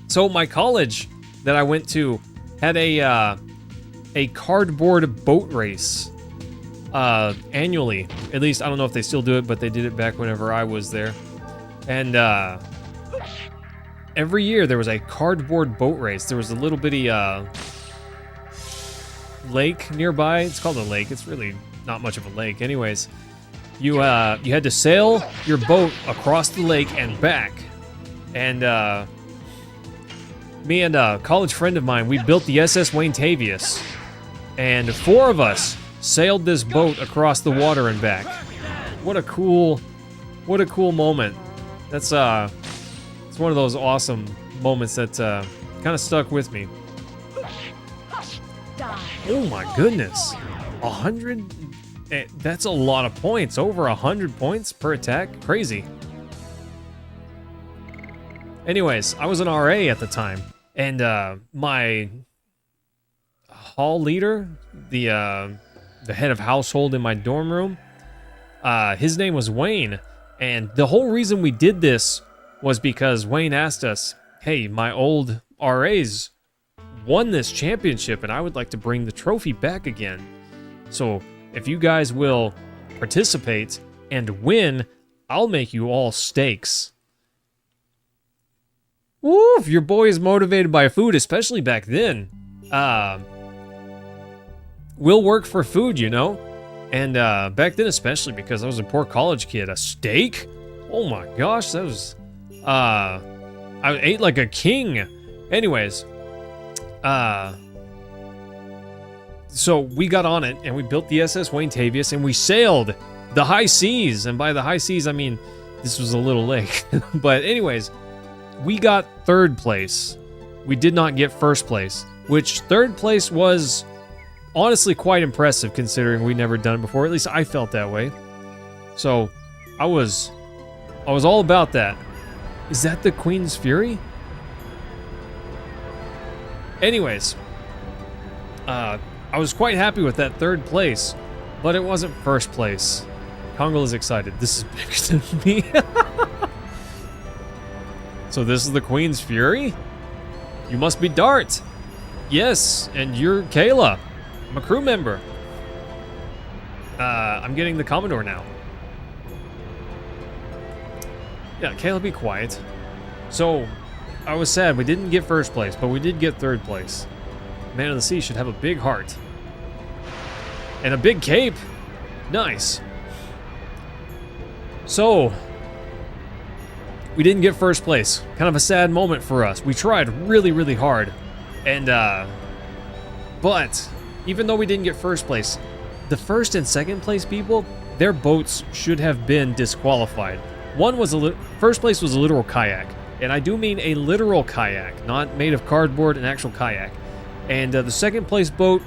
So my college that I went to had a cardboard boat race annually. At least, I don't know if they still do it, but they did it back whenever I was there. And every year there was a cardboard boat race. There was a little bitty lake nearby. It's called a lake. It's really not much of a lake. Anyways, you had to sail your boat across the lake and back. And me and a college friend of mine, we built the SS Wayne Tavius. And 4 of us sailed this boat across the water and back. What a cool moment. That's it's one of those awesome moments that kind of stuck with me. Oh my goodness. 100, that's a lot of points. Over 100 points per attack. Crazy. Anyways, I was an RA at the time, and my hall leader, the head of household in my dorm room, his name was Wayne, and the whole reason we did this was because Wayne asked us, hey, my old RAs won this championship, and I would like to bring the trophy back again. So if you guys will participate and win, I'll make you all steaks. Woo, your boy is motivated by food, especially back then. We'll work for food, you know? And back then especially, because I was a poor college kid. A steak? Oh my gosh, that was... I ate like a king. Anyways, so we got on it, and we built the SS Wayne Tavius, and we sailed the high seas. And by the high seas, I mean, this was a little lake. But anyways, we got 3rd place. We did not get 1st place, which 3rd place was honestly quite impressive considering we'd never done it before. At least I felt that way. So I was all about that. Is that the Queen's Fury? Anyways, I was quite happy with that 3rd place, but it wasn't 1st place. Kongal is excited. This is bigger than me. So this is the Queen's Fury? You must be Dart. Yes, and you're Kayla. I'm a crew member. I'm getting the Commodore now. Yeah, Kayla, be quiet. So, I was sad we didn't get 1st place, but we did get 3rd place. Man of the Sea should have a big heart. And a big cape. Nice. So, we didn't get 1st place. Kind of a sad moment for us. We tried really, really hard. And, but, even though we didn't get 1st place, the 1st and 2nd place people, their boats should have been disqualified. 1st place was a literal kayak. And I do mean a literal kayak, not made of cardboard, an actual kayak. And the 2nd place boat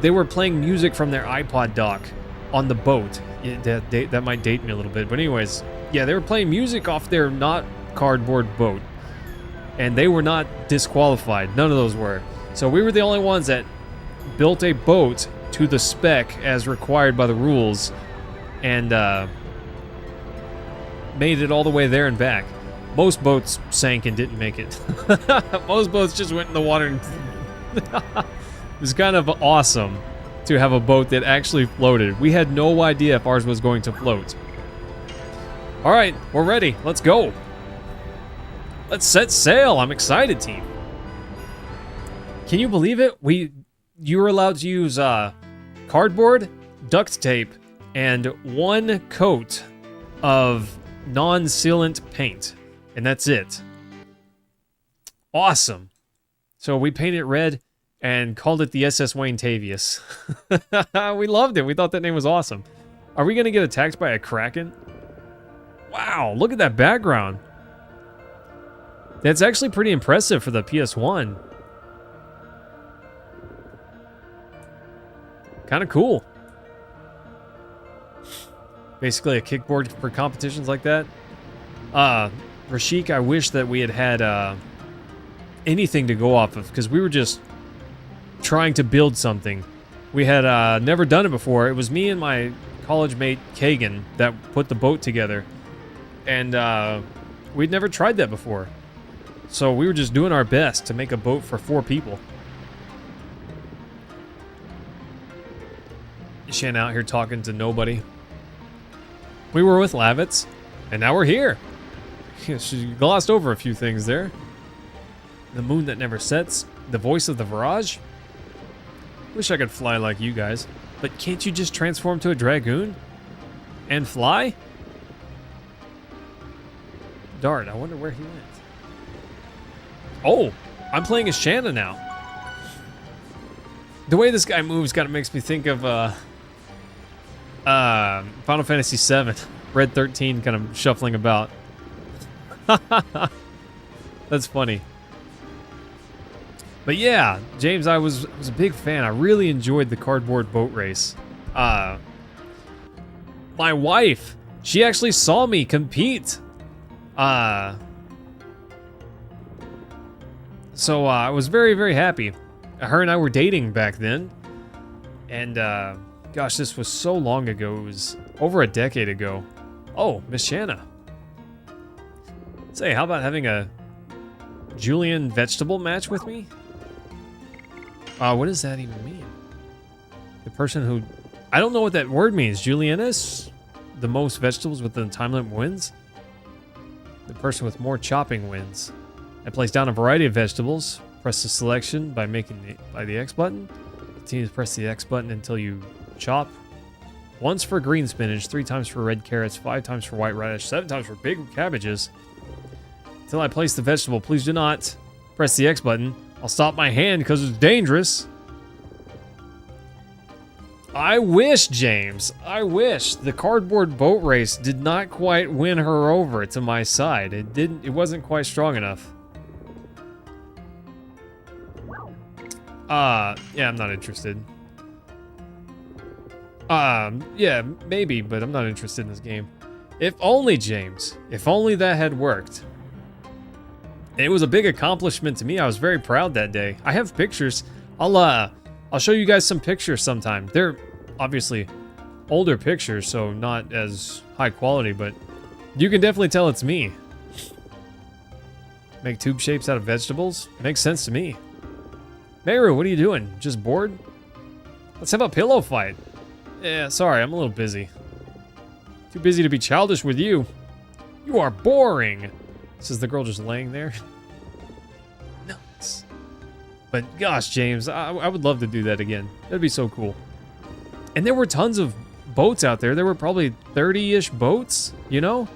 they were playing music from their iPod dock on the boat. That might date me a little bit, but anyways, yeah, they were playing music off their not cardboard boat, and they were not disqualified. None of those were. So we were the only ones that built a boat to the spec as required by the rules, and made it all the way there and back. Most boats sank and didn't make it. Most boats just went in the water and it was kind of awesome to have a boat that actually floated. We had no idea if ours was going to float. All right, we're ready. Let's go. Let's set sail. I'm excited, team. Can you believe it? You were allowed to use cardboard, duct tape, and one coat of non-sealant paint, and that's it. Awesome. So we painted it red and called it the SS Wayne Tavius. We loved it. We thought that name was awesome. Are we gonna get attacked by a kraken? Wow, look at that background. That's actually pretty impressive for the PS1. Kind of cool. Basically a kickboard for competitions like that. Rashik, I wish that we had anything to go off of, because we were just trying to build something. We had never done it before. It was me and my college mate Kagan that put the boat together, and we'd never tried that before. So we were just doing our best to make a boat for 4 people. Shan out here talking to nobody. We were with Lavitz, and now we're here. She glossed over a few things there. The moon that never sets. The voice of the Virage. Wish I could fly like you guys. But can't you just transform to a Dragoon? And fly? Dart, I wonder where he went. Oh, I'm playing as Shanna now. The way this guy moves kind of makes me think of Final Fantasy VII. Red 13 kind of shuffling about. That's funny. But yeah, James, I was a big fan. I really enjoyed the cardboard boat race. My wife, she actually saw me compete. So I was very, very happy. Her and I were dating back then. And gosh, this was so long ago. It was over a decade ago. Oh, Miss Shanna. Say, how about having a Julian vegetable match with me? What does that even mean? The person who... I don't know what that word means. Julianus? The most vegetables within the time limit wins? The person with more chopping wins. I place down a variety of vegetables. Press the selection by the X button. Continue to press the X button until you chop. Once for green spinach, 3 times for red carrots, 5 times for white radish, 7 times for big cabbages. Until I place the vegetable, please do not press the X button. I'll stop my hand because it's dangerous. I wish, James, I wish the cardboard boat race did not quite win her over to my side. It wasn't quite strong enough. Yeah, I'm not interested. Yeah, maybe, but I'm not interested in this game. If only, James, if only that had worked. It was a big accomplishment to me. I was very proud that day. I have pictures. I'll show you guys some pictures sometime. They're obviously older pictures, so not as high quality, but you can definitely tell it's me. Make tube shapes out of vegetables? Makes sense to me. Meru, what are you doing? Just bored? Let's have a pillow fight. Yeah, sorry, I'm a little busy. Too busy to be childish with you. You are boring. Says the girl just laying there. Nuts. But gosh, James, I would love to do that again. That'd be so cool. And there were tons of boats out there. There were probably 30-ish boats, you know?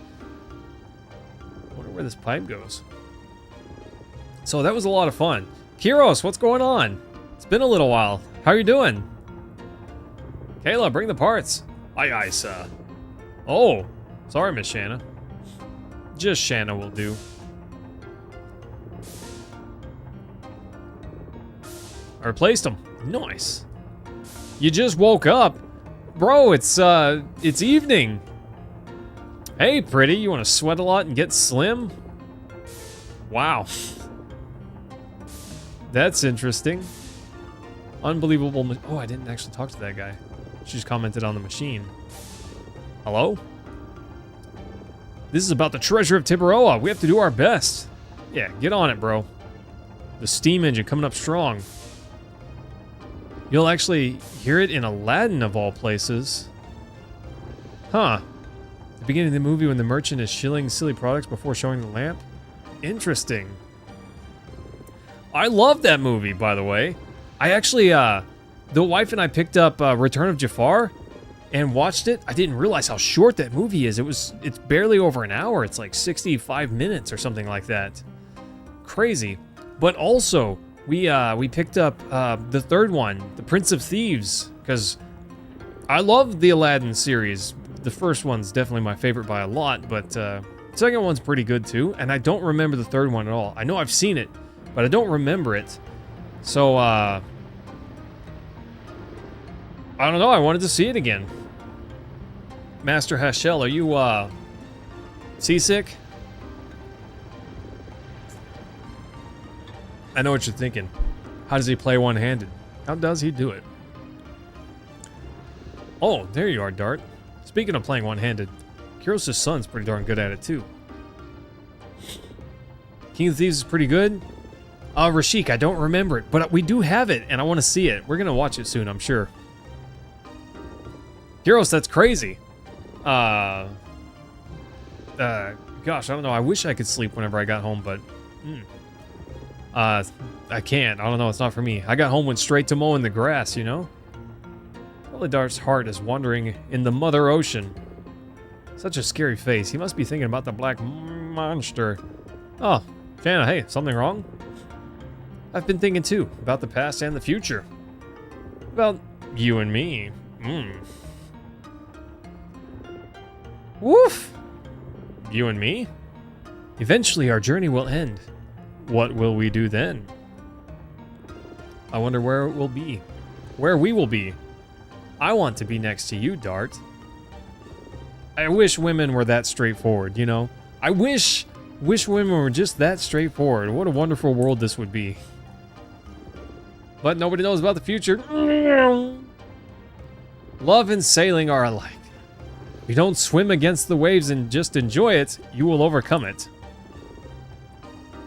I wonder where this pipe goes. So that was a lot of fun. Kiros, what's going on? It's been a little while. How are you doing? Kayla, bring the parts. Aye, aye, sir. Oh, sorry, Miss Shanna. Just Shanna will do. I replaced them. Nice. You just woke up? Bro, it's evening. Hey, pretty, you want to sweat a lot and get slim? Wow. That's interesting. Unbelievable. Oh, I didn't actually talk to that guy. She just commented on the machine. Hello? This is about the treasure of Tiburoa. We have to do our best. Yeah, get on it, bro. The steam engine coming up strong. You'll actually hear it in Aladdin of all places. Huh. The beginning of the movie when the merchant is shilling silly products before showing the lamp? Interesting. I love that movie, by the way. I actually, the wife and I picked up Return of Jafar and watched it. I didn't realize how short that movie is. It's barely over an hour. It's like 65 minutes or something like that. Crazy. But also, we picked up the third one, The Prince of Thieves, because I love the Aladdin series. The first one's definitely my favorite by a lot, but the second one's pretty good too, and I don't remember the third one at all. I know I've seen it, but I don't remember it. So, I don't know, I wanted to see it again. Master Hashel, are you, seasick? I know what you're thinking. How does he play one-handed? How does he do it? Oh, there you are, Dart. Speaking of playing one-handed, Kiros' son's pretty darn good at it, too. King of Thieves is pretty good. Rashik, I don't remember it, but we do have it, and I want to see it. We're going to watch it soon, I'm sure. Kiros, that's crazy. Gosh, I don't know. I wish I could sleep whenever I got home, but... I can't. I don't know. It's not for me. I got home, went straight to mowing the grass, you know? Probably Dart's heart is wandering in the Mother Ocean. Such a scary face. He must be thinking about the black monster. Oh, Shanna, hey, something wrong? I've been thinking too, about the past and the future. About you and me. Woof! You and me? Eventually our journey will end. What will we do then? I wonder where it will be. Where we will be. I want to be next to you, Dart. I wish women were that straightforward, you know? I wish women were just that straightforward. What a wonderful world this would be. But nobody knows about the future. Love and sailing are alike. If you don't swim against the waves and just enjoy it, you will overcome it.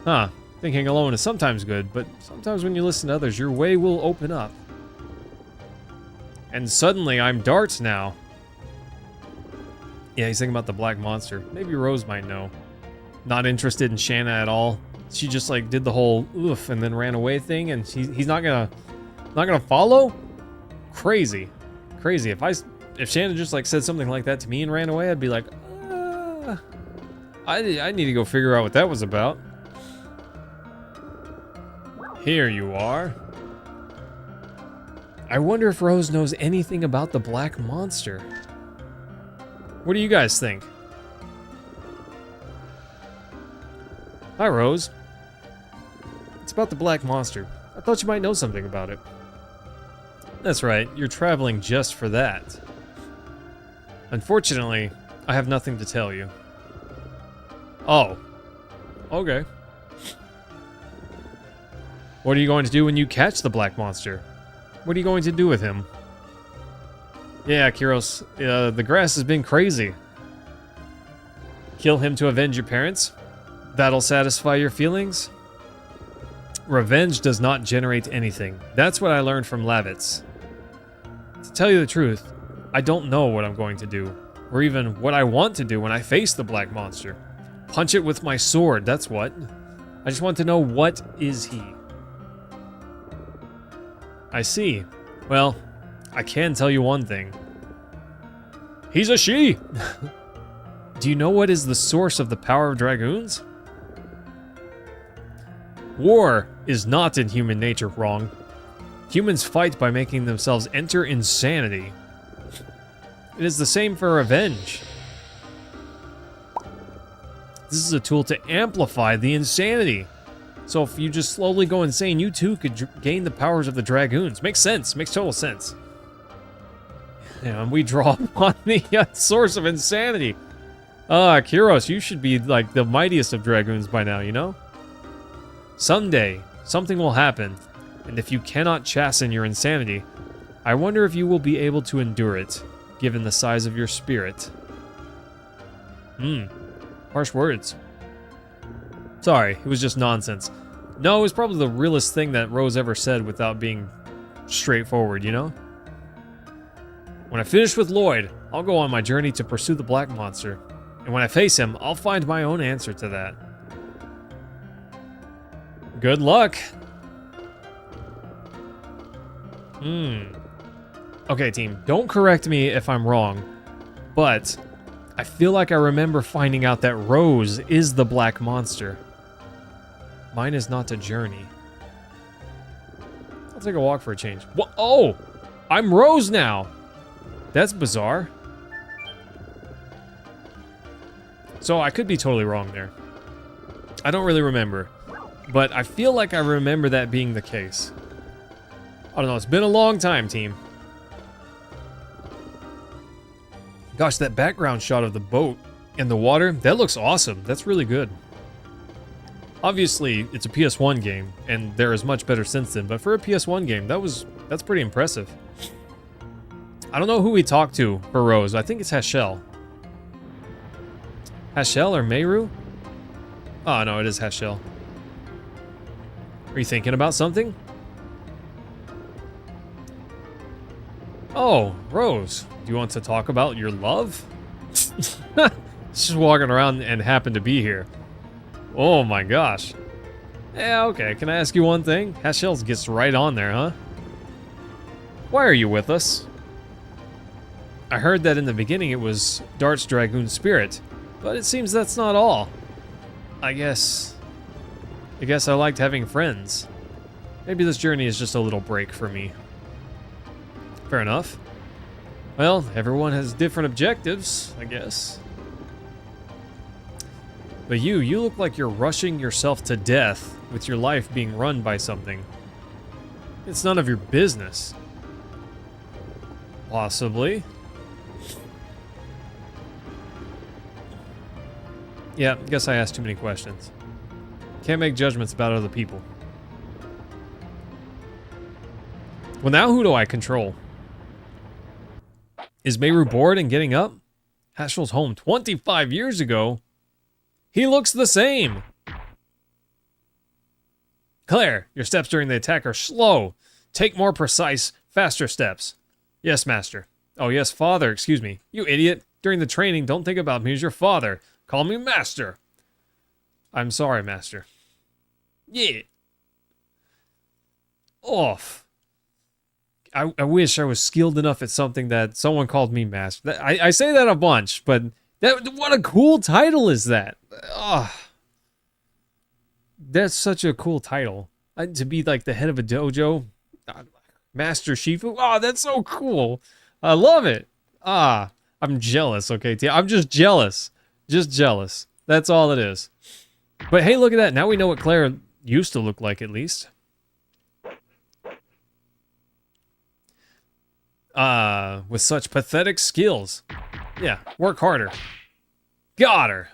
Huh. Thinking alone is sometimes good, but sometimes when you listen to others, your way will open up. And suddenly, I'm Dart now. Yeah, he's thinking about the black monster. Maybe Rose might know. Not interested in Shanna at all. She just like did the whole oof and then ran away thing, and he's not gonna follow. Crazy. If Shanna just like said something like that to me and ran away, I'd be like, I need to go figure out what that was about. Here you are. I wonder if Rose knows anything about the black monster. What do you guys think? Hi, Rose. It's about the black monster. I thought you might know something about it. That's right, you're traveling just for that. Unfortunately, I have nothing to tell you. Oh. Okay. What are you going to do when you catch the black monster? What are you going to do with him? Yeah, Kiros, the grass has been crazy. Kill him to avenge your parents? That'll satisfy your feelings? Revenge does not generate anything. That's what I learned from Lavitz. To tell you the truth, I don't know what I'm going to do, or even what I want to do when I face the black monster. Punch it with my sword, that's what. I just want to know, what is he? I see. Well, I can tell you one thing. He's a she! Do you know what is the source of the power of dragoons? War is not in human nature, wrong. Humans fight by making themselves enter insanity. It is the same for revenge. This is a tool to amplify the insanity. So if you just slowly go insane, you too could gain the powers of the dragoons. Makes sense. Makes total sense. And we draw upon the source of insanity. Kyros, you should be like the mightiest of dragoons by now, you know? Someday, something will happen, and if you cannot chasten your insanity, I wonder if you will be able to endure it, given the size of your spirit. Harsh words. Sorry, it was just nonsense. No, it was probably the realest thing that Rose ever said without being straightforward, you know? When I finish with Lloyd, I'll go on my journey to pursue the Black Monster. And when I face him, I'll find my own answer to that. Good luck. Okay, team, don't correct me if I'm wrong, but I feel like I remember finding out that Rose is the Black Monster. Mine is not a journey. I'll take a walk for a change. What? Oh! I'm Rose now! That's bizarre. So I could be totally wrong there. I don't really remember. But I feel like I remember that being the case. I don't know, it's been a long time, team. Gosh, that background shot of the boat in the water, that looks awesome. That's really good. Obviously, it's a PS1 game, and there is much better since then, but for a PS1 game, that's pretty impressive. I don't know who we talked to for Rose. I think it's Hashel. Hashel or Meru? Oh, no, it is Hashel. Are you thinking about something? Oh, Rose, do you want to talk about your love? Just walking around and happened to be here. Oh my gosh. Yeah, okay, can I ask you one thing? Hashel gets right on there, huh? Why are you with us? I heard that in the beginning it was Dart's Dragoon spirit, but it seems that's not all. I guess I liked having friends. Maybe this journey is just a little break for me. Fair enough. Well, everyone has different objectives, I guess. But you look like you're rushing yourself to death with your life being run by something. It's none of your business. Possibly. Yeah, guess I asked too many questions. Can't make judgments about other people. Well, now who do I control? Is Meru bored and getting up? Hashel's home 25 years ago. He looks the same. Claire, your steps during the attack are slow. Take more precise, faster steps. Yes, master. Oh, yes, father, excuse me. You idiot. During the training, don't think about me as your father. Call me master. I'm sorry, master. Yeah. Off. I wish I was skilled enough at something that someone called me master. I say that a bunch, but what a cool title is that? That's such a cool title. To be like the head of a dojo. Master Shifu. Oh, that's so cool. I love it. I'm jealous, okay? I'm just jealous. Just jealous. That's all it is. But hey, look at that. Now we know what Claire used to look like, at least. With such pathetic skills. Yeah, work harder. Got her.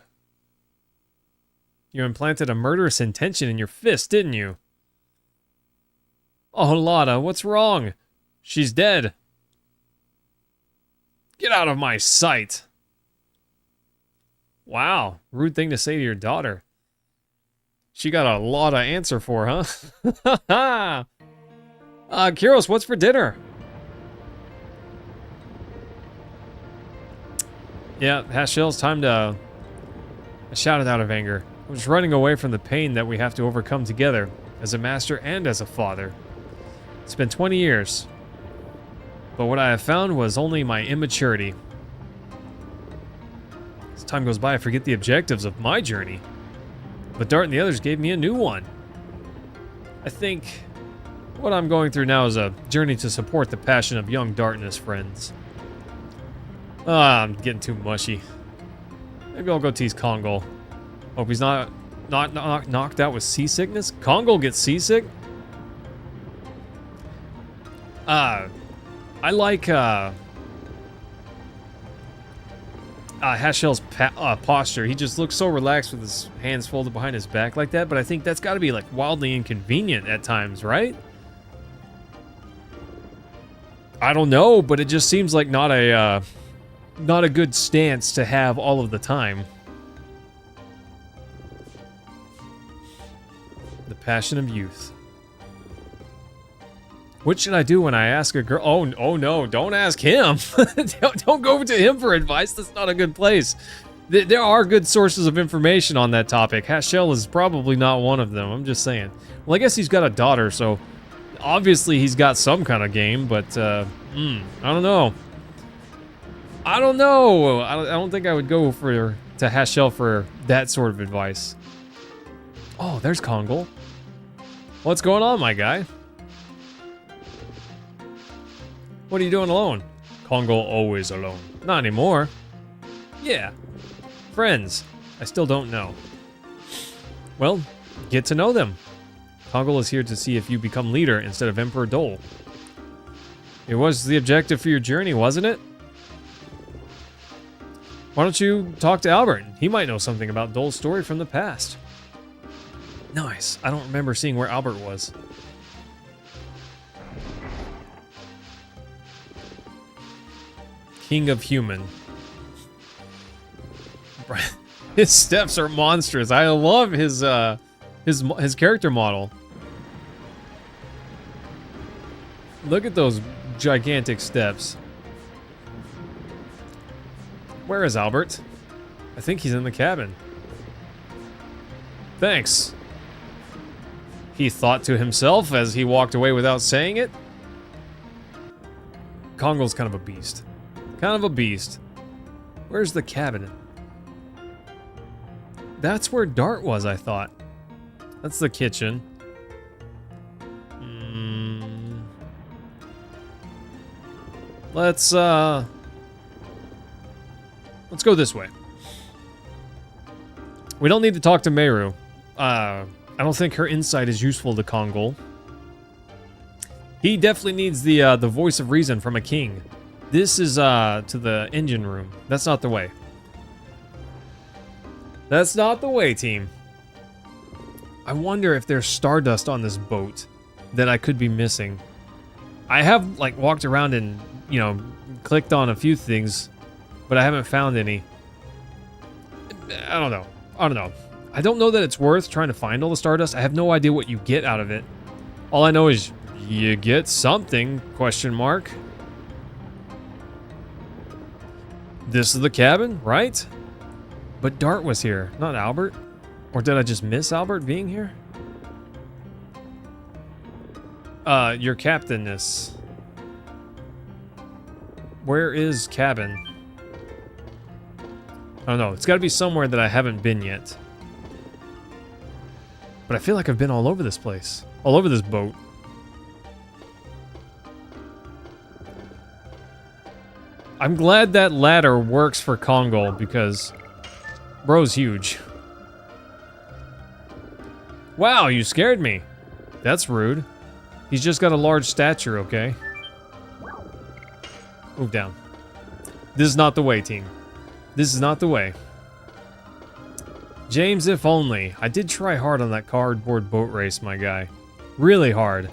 You implanted a murderous intention in your fist, didn't you? Oh, Lada, what's wrong? She's dead. Get out of my sight. Wow, rude thing to say to your daughter. She got a lot to answer for, huh? Kyros, what's for dinner? Yeah, Hashel's time to... I shouted out of anger. I was running away from the pain that we have to overcome together, as a master and as a father. It's been 20 years. But what I have found was only my immaturity. As time goes by, I forget the objectives of my journey. But Dart and the others gave me a new one. I think what I'm going through now is a journey to support the passion of young Dart and his friends. I'm getting too mushy. Maybe I'll go tease Kongol. Hope he's not knocked out with seasickness. Kongol gets seasick? I like Hashell's posture. He just looks so relaxed with his hands folded behind his back like that, but I think that's got to be like wildly inconvenient at times, right? I don't know, but it just seems like not a good stance to have all of the time. The passion of youth. What should I do when I ask a girl? Oh no, don't ask him. don't go to him for advice. That's not a good place. There are good sources of information on that topic. Hashell is probably not one of them. I'm just saying. Well, I guess he's got a daughter, so obviously he's got some kind of game, but I don't know. I don't know. I don't think I would go to Hashell for that sort of advice. Oh, there's Kongol. What's going on, my guy? What are you doing alone? Kongol always alone. Not anymore. Yeah. Friends. I still don't know. Well, get to know them. Kongol is here to see if you become leader instead of Emperor Dole. It was the objective for your journey, wasn't it? Why don't you talk to Albert? He might know something about Dole's story from the past. Nice. I don't remember seeing where Albert was. King of Human. His steps are monstrous. I love his character model. Look at those gigantic steps. Where is Albert? I think he's in the cabin. Thanks. He thought to himself as he walked away without saying it. Kongol's kind of a beast. Kind of a beast. Where's the cabin? That's where Dart was, I thought. That's the kitchen. Let's go this way. We don't need to talk to Meru. I don't think her insight is useful to Kongol. He definitely needs the voice of reason from a king. This is to the engine room. That's not the way. That's not the way, team. I wonder if there's stardust on this boat that I could be missing. I have like walked around and, you know, clicked on a few things, but I haven't found any. I don't know. I don't know that it's worth trying to find all the stardust. I have no idea what you get out of it. All I know is you get something, question mark. This is the cabin, right? But Dart was here, not Albert. Or did I just miss Albert being here? Your captainness. Where is cabin? I don't know. It's got to be somewhere that I haven't been yet. But I feel like I've been all over this place. All over this boat. I'm glad that ladder works for Kongol because bro's huge. Wow, you scared me. That's rude. He's just got a large stature, okay? Move down. This is not the way, team. This is not the way. James, if only. I did try hard on that cardboard boat race, my guy. Really hard.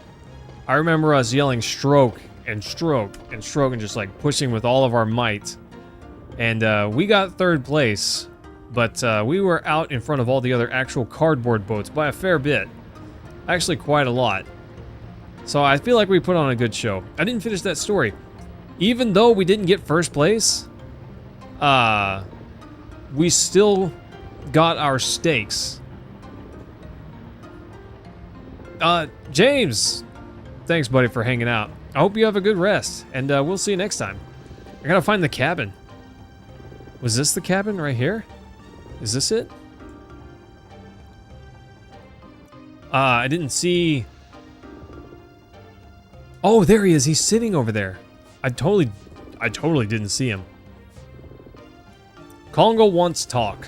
I remember us yelling stroke and stroke and stroke and just like pushing with all of our might. And we got third place, but we were out in front of all the other actual cardboard boats by a fair bit. Actually, quite a lot. So I feel like we put on a good show. I didn't finish that story. Even though we didn't get first place, we still got our stakes. James, thanks, buddy, for hanging out. I hope you have a good rest, and we'll see you next time. I gotta find the cabin. Was this the cabin right here? Is this it? I didn't see... Oh, there he is. He's sitting over there. I totally didn't see him. Kongol wants talk.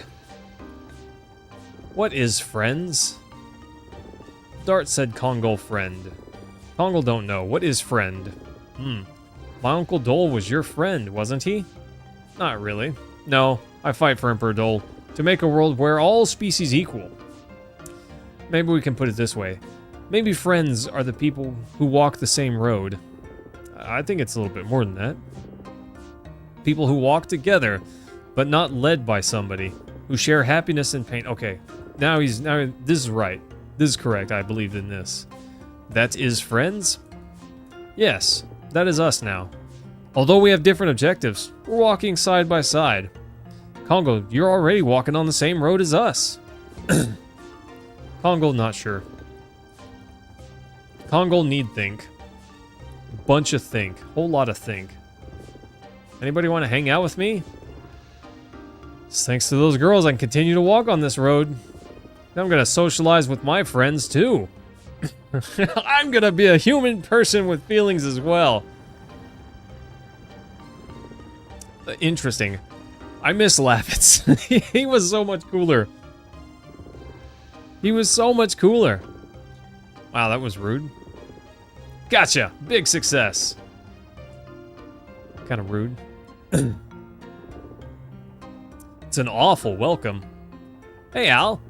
What is friends? Dart said Kongol friend. Kongol don't know. What is friend? My Uncle Dole was your friend, wasn't he? Not really. No, I fight for Emperor Dole to make a world where all species equal. Maybe we can put it this way. Maybe friends are the people who walk the same road. I think it's a little bit more than that. People who walk together, but not led by somebody, who share happiness and pain. Okay, now this is right. This is correct. I believe in this. That is friends? Yes, that is us now. Although we have different objectives, we're walking side by side. Congo, you're already walking on the same road as us. Congo, not sure. Congo need think. Bunch of think. Whole lot of think. Anybody want to hang out with me? Just thanks to those girls, I can continue to walk on this road. Now I'm gonna socialize with my friends too. I'm gonna be a human person with feelings as well. Interesting. I miss Laffitz. He was so much cooler. He was so much cooler. Wow, that was rude. Gotcha! Big success. Kind of rude. It's an awful welcome. Hey, Al.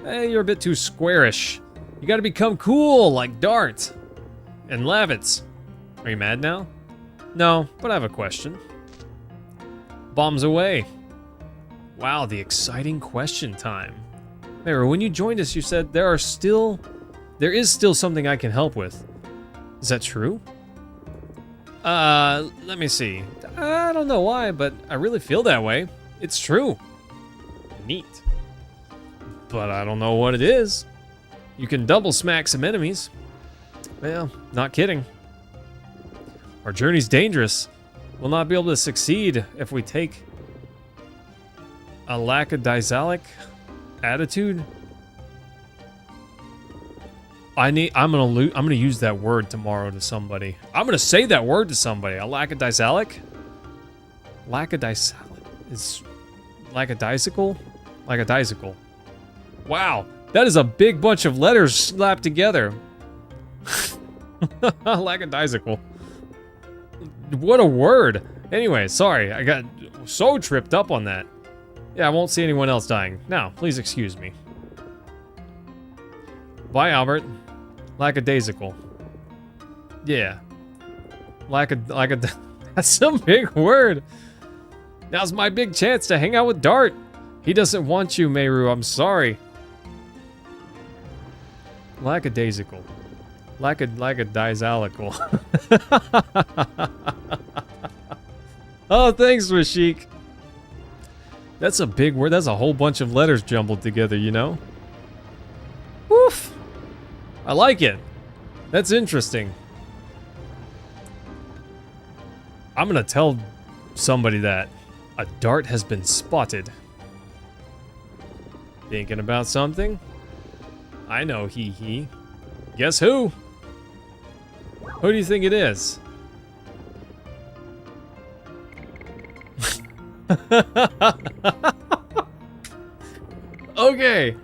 Hey, you're a bit too squarish. You gotta become cool, like Dart. And Lavitz. Are you mad now? No, but I have a question. Bombs away. Wow, the exciting question time. Remember, when you joined us, you said there is still something I can help with. Is that true? Let me see. I don't know why, but I really feel that way. It's true. Neat. But I don't know what it is. You can double smack some enemies. Well, not kidding. Our journey's dangerous. We'll not be able to succeed if we take a lackadaisical attitude. I'm gonna use that word tomorrow to somebody. I'm gonna say that word to somebody. A lackadaisical? Lackadaisical is lackadaisical? Lackadaisical. Wow, that is a big bunch of letters slapped together. Lackadaisical. What a word. Anyway, sorry, I got so tripped up on that. Yeah, I won't see anyone else dying. Now, please excuse me. Bye, Albert. Lackadaisical. Yeah. That's a big word. Now's my big chance to hang out with Dart. He doesn't want you, Meru. I'm sorry. Lackadaisical. Lackadaisical. Oh, thanks, Rashik. That's a big word. That's a whole bunch of letters jumbled together, you know? Woof. I like it. That's interesting. I'm gonna tell somebody that a dart has been spotted. Thinking about something? I know, he. Guess who? Who do you think it is? Okay.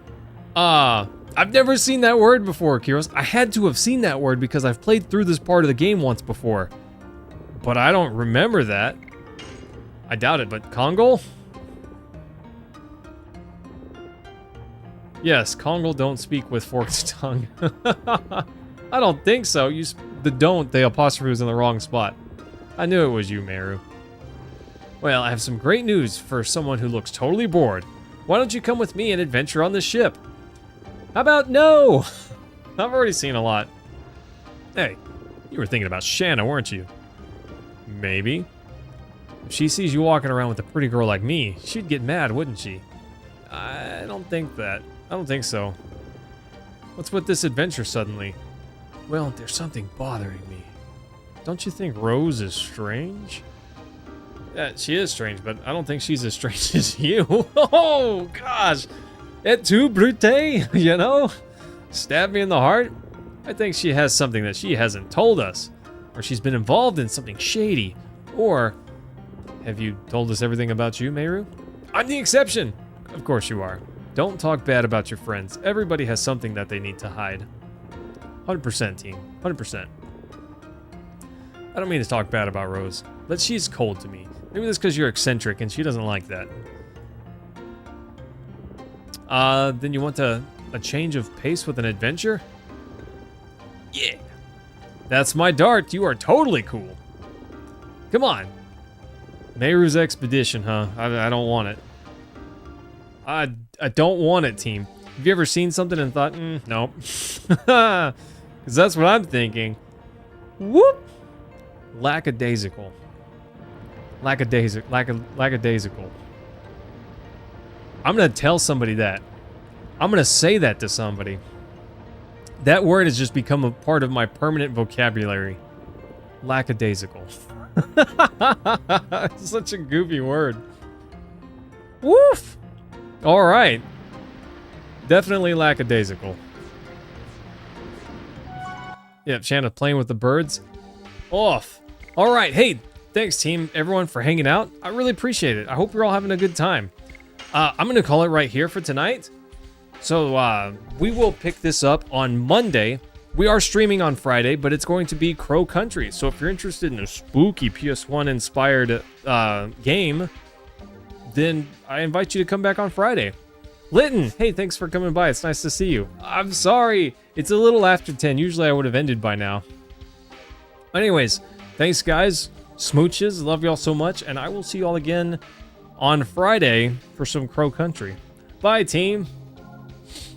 I've never seen that word before, Kiros. I had to have seen that word because I've played through this part of the game once before. But I don't remember that. I doubt it, but Kongol? Yes, Kongol don't speak with forked tongue. I don't think so. The apostrophe was in the wrong spot. I knew it was you, Meru. Well, I have some great news for someone who looks totally bored. Why don't you come with me and adventure on this ship? How about no? I've already seen a lot. Hey, you were thinking about Shanna, weren't you? Maybe. If she sees you walking around with a pretty girl like me, she'd get mad, wouldn't she? I don't think that. I don't think so. What's with this adventure suddenly? Well, there's something bothering me. Don't you think Rose is strange? Yeah, she is strange, but I don't think she's as strange as you. Oh, gosh. Et tu, Brute? You know? Stab me in the heart? I think she has something that she hasn't told us. Or she's been involved in something shady. Or, have you told us everything about you, Meru? I'm the exception. Of course you are. Don't talk bad about your friends. Everybody has something that they need to hide. 100%, team. 100%. I don't mean to talk bad about Rose, but she's cold to me. Maybe that's because you're eccentric and she doesn't like that. Then you want a change of pace with an adventure? Yeah. That's my dart. You are totally cool. Come on. Meiru's Expedition, huh? I don't want it. I don't want it, team. Have you ever seen something and thought, nope. Because that's what I'm thinking. Whoop. Lackadaisical. Lackadaisical. I'm gonna tell somebody that. I'm gonna say that to somebody. That word has just become a part of my permanent vocabulary. Lackadaisical. Such a goofy word. Woof! Alright. Definitely lackadaisical. Yep, Shanna playing with the birds. Off. Alright, hey, thanks team, everyone for hanging out. I really appreciate it. I hope you're all having a good time. I'm gonna call it right here for tonight. So we will pick this up on Monday. We are streaming on Friday, but it's going to be Crow Country. So if you're interested in a spooky PS1 inspired game, then I invite you to come back on Friday. Litton, hey, thanks for coming by. It's nice to see you. I'm sorry. It's a little after 10. Usually I would have ended by now. Anyways, thanks guys. Smooches. Love y'all so much. And I will see y'all again on Friday for some Crow Country. Bye, team.